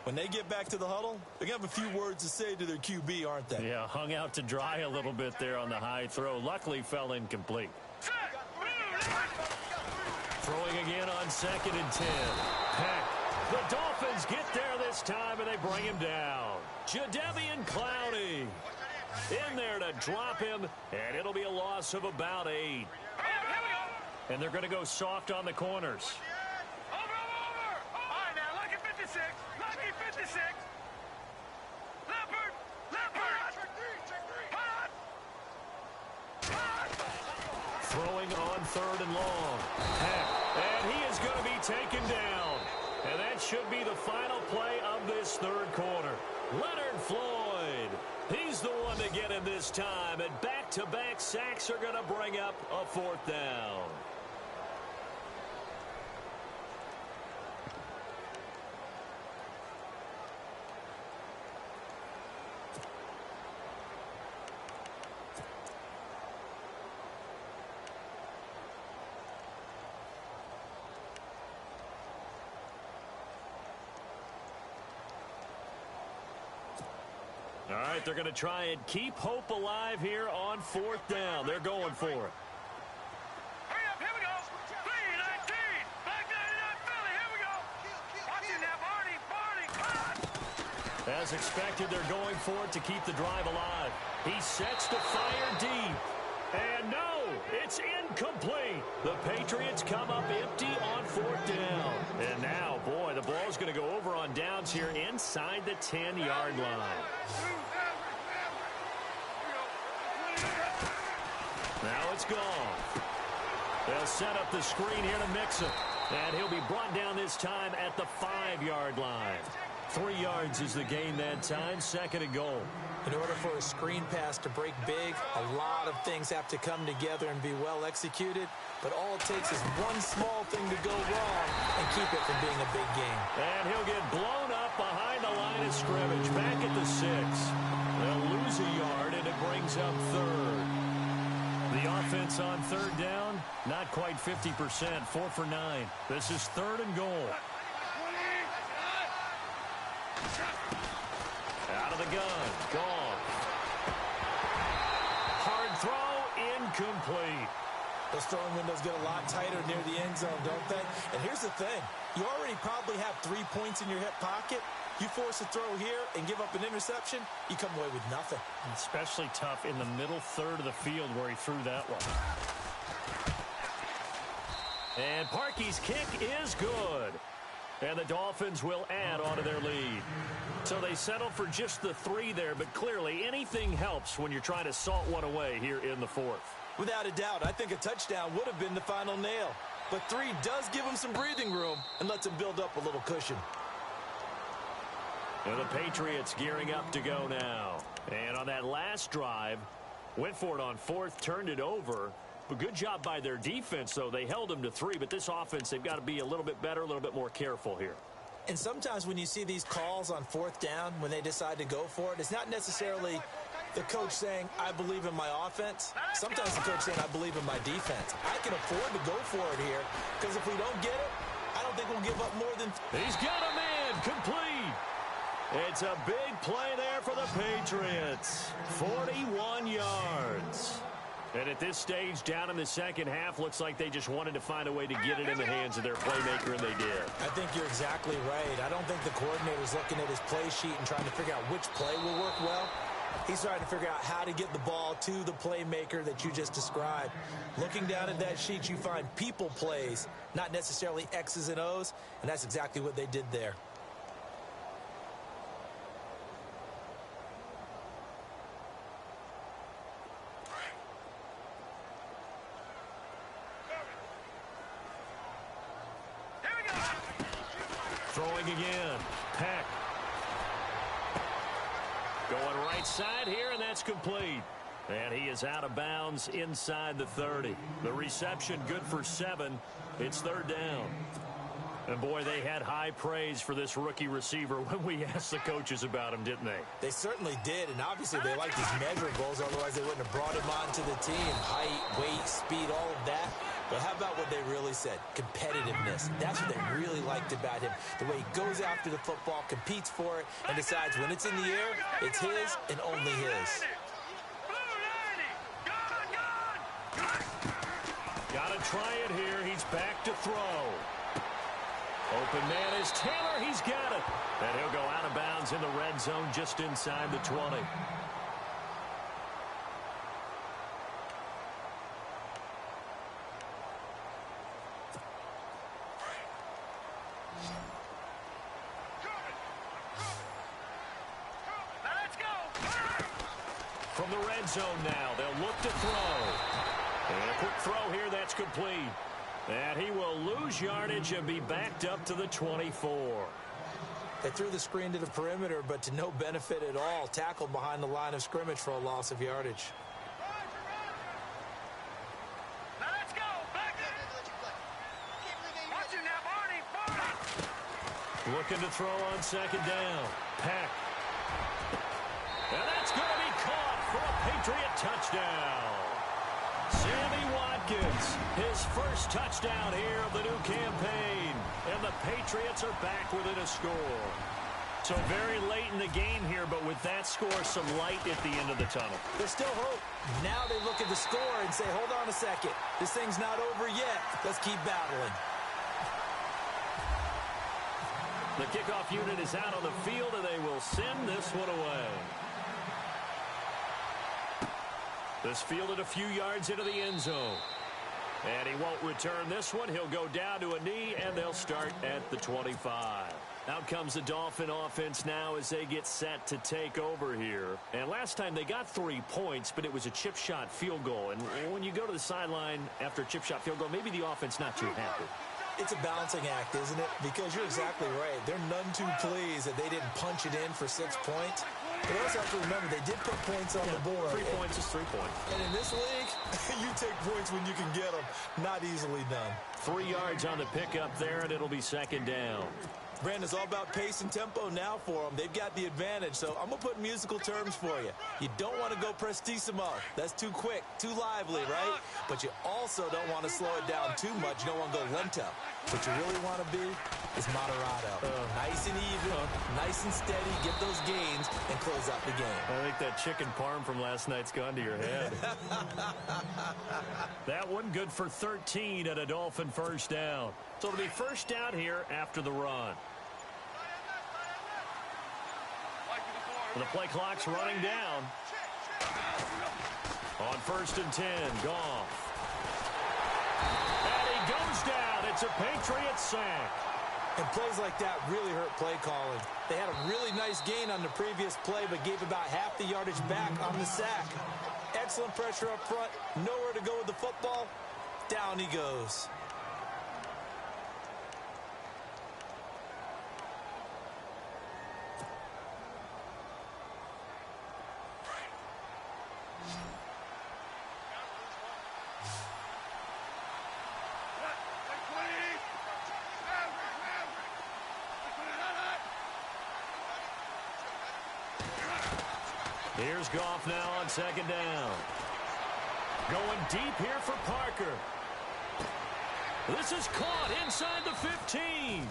when they get back to the huddle, they're going to have a few words to say to their QB, aren't they? Yeah, hung out to dry a little bit there on the high throw. Luckily, fell incomplete. Throwing again on 2nd and 10. Peck The Dolphins get there this time, and they bring him down. Jadeveon Clowney in there to drop him, and it'll be a loss of about 8. And they're going to go soft on the corners. Over. All right, now, lucky 56. Lucky 56. Leopard. Throwing on 3rd and long. And he is going to be taken down. And that should be the final play of this 3rd quarter. Leonard Floyd. He's the one to get him this time. And back-to-back sacks are going to bring up a 4th down. All right, they're going to try and keep hope alive here on 4th down. They're going for it. Hurry up, here we go. 3-19. Back 99 Philly, here we go. Watch it now, Barney. As expected, they're going for it to keep the drive alive. He sets to fire deep. And no, it's incomplete. The Patriots come up empty on 4th down. And now, boy, the ball's going to go over on downs here inside the 10-yard line. Now it's gone. They'll set up the screen here to mix it. And he'll be brought down this time at the 5-yard line. 3 yards is the gain that time, 2nd and goal. In order for a screen pass to break big, a lot of things have to come together and be well executed. But all it takes is one small thing to go wrong and keep it from being a big game. And he'll get blown up behind the line of scrimmage, back at the 6. They'll lose a yard, and it brings up 3rd. The offense on 3rd down, not quite 50%, 4 for 9. This is 3rd and goal. Out of the gun, gone. Hard throw, incomplete. Those throwing windows get a lot tighter near the end zone, don't they? And here's the thing. You already probably have 3 points in your hip pocket. You force a throw here and give up an interception, you come away with nothing. Especially tough in the middle 3rd of the field where he threw that one. And Parkey's kick is good. And the Dolphins will add onto their lead. So they settle for just the 3 there, but clearly anything helps when you're trying to salt one away here in the 4th. Without a doubt, I think a touchdown would have been the final nail. But 3 does give them some breathing room and lets them build up a little cushion. And the Patriots gearing up to go now. And on that last drive, went for it on 4th, turned it over. But good job by their defense, though. They held them to 3, but this offense, they've got to be a little bit better, a little bit more careful here. And sometimes when you see these calls on 4th down, when they decide to go for it, it's not necessarily the coach saying, I believe in my offense. Sometimes the coach saying, I believe in my defense. I can afford to go for it here, because if we don't get it, I don't think we'll give up more than... He's got a man, complete. It's a big play there for the Patriots. 41 yards. And at this stage, down in the second half, looks like they just wanted to find a way to get it in the hands of their playmaker, and they did. I think you're exactly right. I don't think the coordinator's looking at his play sheet and trying to figure out which play will work well. He's trying to figure out how to get the ball to the playmaker that you just described. Looking down at that sheet, you find people plays, not necessarily X's and O's, and that's exactly what they did there. Throwing again. Peck. Going right side here, and that's complete. And he is out of bounds inside the 30. The reception good for 7. It's 3rd down. And, boy, they had high praise for this rookie receiver when we asked the coaches about him, didn't they? They certainly did, and obviously they like these measurables, otherwise they wouldn't have brought him onto the team. Height, weight, speed, all of that. But how about what they really said? Competitiveness. That's what they really liked about him. The way he goes after the football, competes for it, and decides when it's in the air, it's his and only his. Got to try it here. He's back to throw. Open man is Taylor. He's got it. And he'll go out of bounds in the red zone just inside the 20. From the red zone now, they'll look to throw. And a quick throw here, that's complete. And he will lose yardage and be backed up to the 24. They threw the screen to the perimeter, but to no benefit at all. Tackled behind the line of scrimmage for a loss of yardage. Now let's go. Back in. Watch it now, Barney. Looking to throw on second down. Peck. And that's going to be caught for a Patriot touchdown. Sammy Watkins, his first touchdown here of the new campaign. And the Patriots are back within a score. So very late in the game here, but with that score, some light at the end of the tunnel. There's still hope. Now they look at the score and say, hold on a second. This thing's not over yet. Let's keep battling. The kickoff unit is out on the field, and they will send this one away. This fielded a few yards into the end zone. And he won't return this one. He'll go down to a knee, and they'll start at the 25. Out comes the Dolphin offense now as they get set to take over here. And last time they got 3 points, but it was a chip shot field goal. And when you go to the sideline after a chip shot field goal, maybe the offense not too happy. It's a balancing act, isn't it? Because you're exactly right. They're none too pleased that they didn't punch it in for 6 points. But also have to remember, they did put points on the board. 3 points is 3 points. And in this league, you take points when you can get them. Not easily done. 3 yards on the pickup there, and it'll be second down. Brandon, it's all about pace and tempo now for them. They've got the advantage, so I'm going to put musical terms for you. You don't want to go prestissimo. That's too quick, too lively, right? But you also don't want to slow it down too much. You don't want to go lento. What you really want to be is moderato. Nice and even, nice and steady, get those gains, and close out the game. I think that chicken parm from last night's gone to your head. That one good for 13 at a Dolphin first down. So it'll be first down here after the run. And the play clock's running down. On first and 10, Goff. And he goes down. It's a Patriot sack. And plays like that really hurt play calling. They had a really nice gain on the previous play, but gave about half the yardage back on the sack. Excellent pressure up front. Nowhere to go with the football. Down he goes. Here's Goff now on second down. Going deep here for Parker. This is caught inside the 15.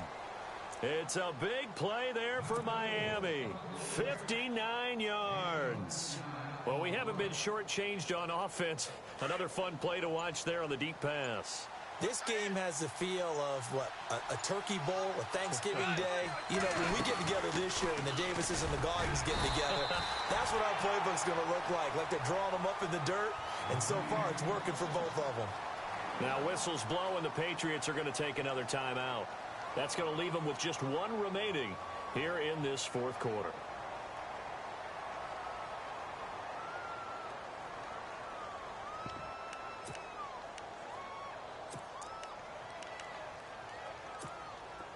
It's a big play there for Miami. 59 yards. Well, we haven't been shortchanged on offense. Another fun play to watch there on the deep pass. This game has the feel of, what, a turkey bowl, a Thanksgiving day. You know, when we get together this year and the Davises and the Gardens get together, that's what our playbook's going to look like. Like they're drawing them up in the dirt, and so far it's working for both of them. Now whistles blow, and the Patriots are going to take another timeout. That's going to leave them with just one remaining here in this fourth quarter.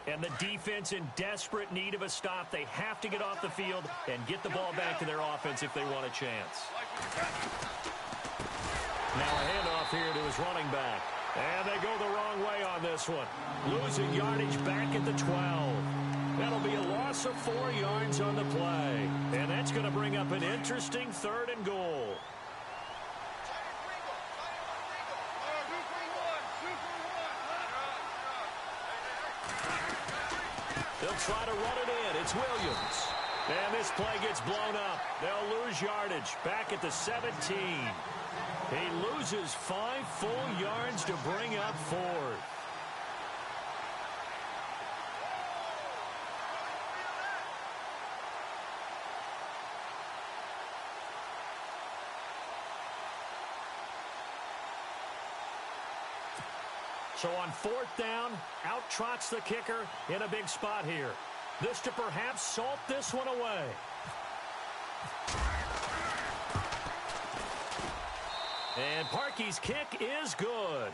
And the defense in desperate need of a stop. They have to get off the field and get the ball back to their offense if they want a chance. Now a handoff here to his running back. And they go the wrong way on this one. Losing yardage back at the 12. That'll be a loss of 4 yards on the play. And that's going to bring up an interesting 3rd and goal. They'll try to run it in. It's Williams. And this play gets blown up. They'll lose yardage back at the 17. He loses 5 full yards to bring up 4th. So on 4th down, out trots the kicker in a big spot here. This to perhaps salt this one away. And Parkey's kick is good.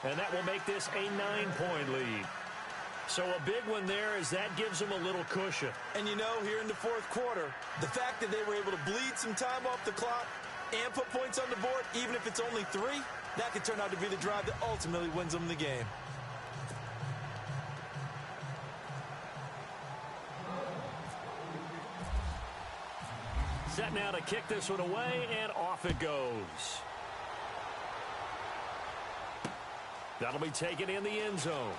And that will make this a 9-point lead. So a big one there as that gives them a little cushion. And you know, here in the 4th quarter, the fact that they were able to bleed some time off the clock and put points on the board, even if it's only 3, that could turn out to be the drive that ultimately wins them the game. Set now to kick this one away, and off it goes. That'll be taken in the end zone.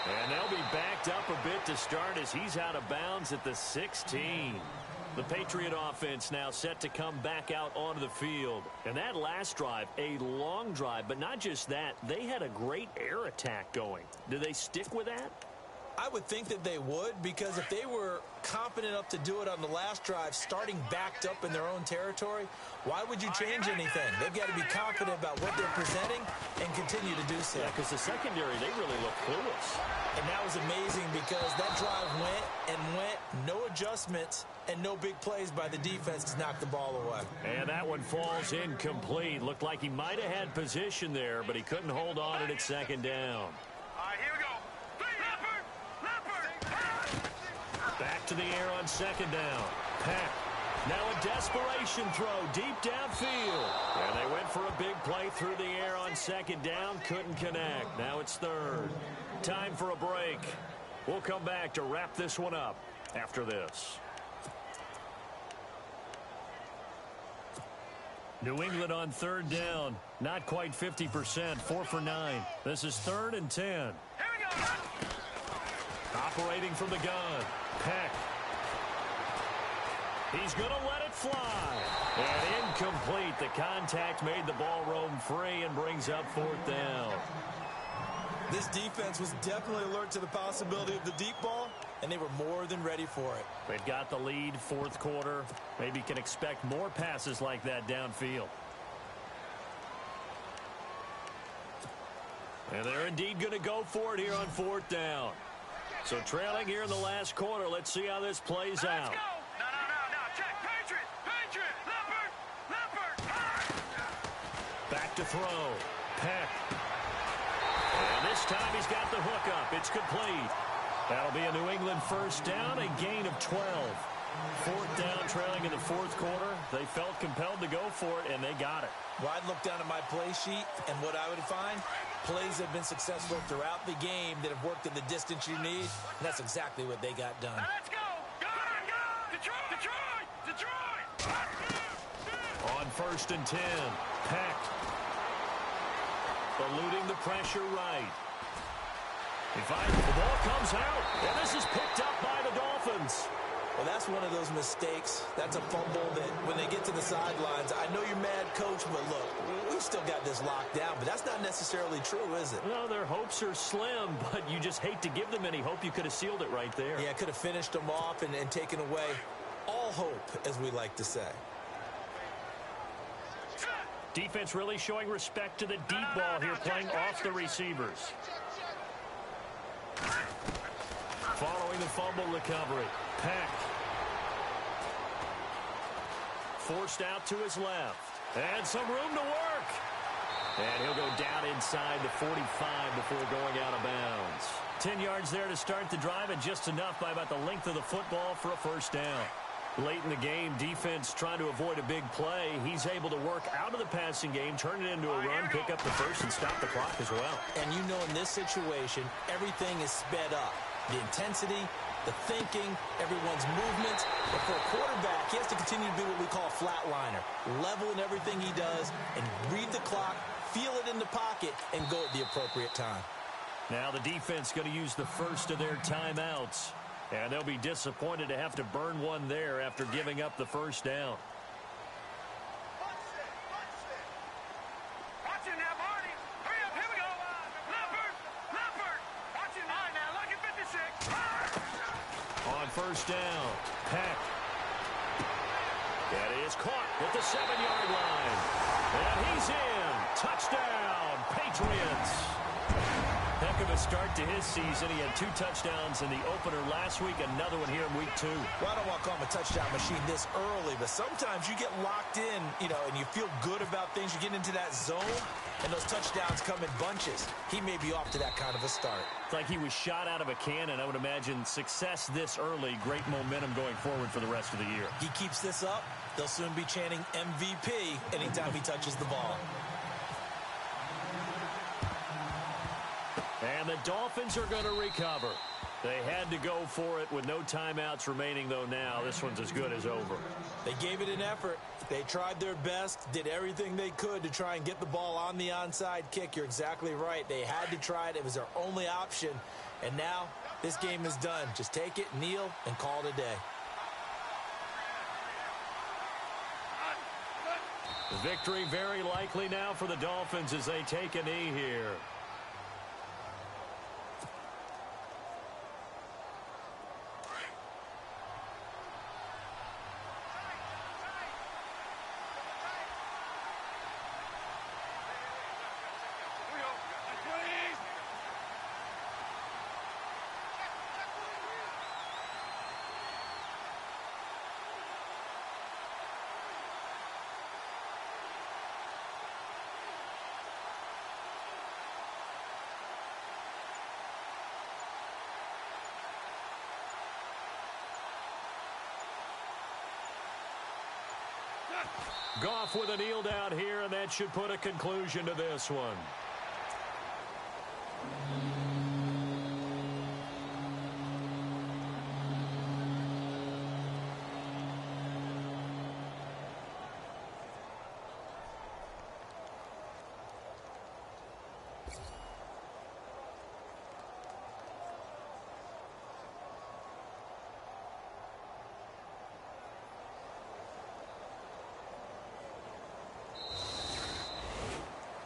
And they'll be backed up a bit to start as he's out of bounds at the 16. The Patriot offense now set to come back out onto the field. And that last drive, a long drive, but not just that, they had a great air attack going. Do they stick with that? I would think that they would, because if they were confident enough to do it on the last drive, starting backed up in their own territory, why would you change anything? They've got to be confident about what they're presenting and continue to do so. Yeah, because the secondary, they really look clueless. And that was amazing because that drive went and went, no adjustments, and no big plays by the defense to knock the ball away. And that one falls incomplete. Looked like he might have had position there, but he couldn't hold on at 2nd down. All right, here we go. Back to the air on 2nd down. Peck. Now a desperation throw deep downfield. And they went for a big play through the air on 2nd down. Couldn't connect. Now it's 3rd. Time for a break. We'll come back to wrap this one up after this. New England on 3rd down. Not quite 50%. 4 for 9. This is 3rd and 10. Here we go. Operating from the gun. Peck. He's going to let it fly. And incomplete. The contact made the ball roam free and brings up 4th down. This defense was definitely alert to the possibility of the deep ball, and they were more than ready for it. They've got the lead, 4th quarter. Maybe can expect more passes like that downfield. And they're indeed going to go for it here on 4th down. So trailing here in the last quarter. Let's see how this plays out. Let's go. No. Check. Patriot. Leopard. Back to throw. Peck. And this time he's got the hook up. It's complete. That'll be a New England 1st down, a gain of 12. 4th down, trailing in the 4th quarter. They felt compelled to go for it, and they got it. Well, I'd look down at my play sheet, and what I would find, plays have been successful throughout the game that have worked in the distance you need, and that's exactly what they got done. Let's go. Go. Detroit. On 1st and 10, Peck. Eluding the pressure right. The ball comes out, and this is picked up by the Dolphins. Well, that's one of those mistakes. That's a fumble that when they get to the sidelines, I know you're mad, Coach, but look, we've still got this locked down, but that's not necessarily true, is it? No, their hopes are slim, but you just hate to give them any hope. You could have sealed it right there. Yeah, could have finished them off and taken away all hope, as we like to say. Defense really showing respect to the deep ball here, playing off the receivers. Following the fumble recovery, Peck. Forced out to his left. And some room to work. And he'll go down inside the 45 before going out of bounds. 10 yards there to start the drive, and just enough by about the length of the football for a 1st down. Late in the game, defense trying to avoid a big play. He's able to work out of the passing game, turn it into a run, pick up the 1st, and stop the clock as well. And you know in this situation, everything is sped up. The intensity, the thinking, everyone's movements. But for a quarterback, he has to continue to be what we call a flatliner. Level in everything he does and read the clock, feel it in the pocket, and go at the appropriate time. Now the defense going to use the first of their timeouts. And they'll be disappointed to have to burn one there after giving up the 1st down. Watch it now, Marty. Hurry up, here we go. Leopard. Watch it now. All right, now, look at 56. On 1st down, Peck. And he is caught at the 7-yard line. And he's in. Touchdown, Patriots. Heck of a start to his season. He had 2 touchdowns in the opener last week, another one here in week 2. Well, I don't want to call him a touchdown machine this early, but sometimes you get locked in, and you feel good about things. You get into that zone, and those touchdowns come in bunches. He may be off to that kind of a start. It's like he was shot out of a cannon. I would imagine success this early, great momentum going forward for the rest of the year. He keeps this up, they'll soon be chanting MVP anytime he touches the ball. And the Dolphins are going to recover. They had to go for it with no timeouts remaining, though now. This one's as good as over. They gave it an effort. They tried their best, did everything they could to try and get the ball on the onside kick. You're exactly right. They had to try it. It was their only option. And now this game is done. Just take it, kneel, and call it a day. The victory very likely now for the Dolphins as they take a knee here. Goff with a kneel down here, and that should put a conclusion to this one.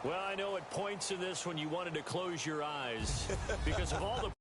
Well, I know at points in this when you wanted to close your eyes because of all the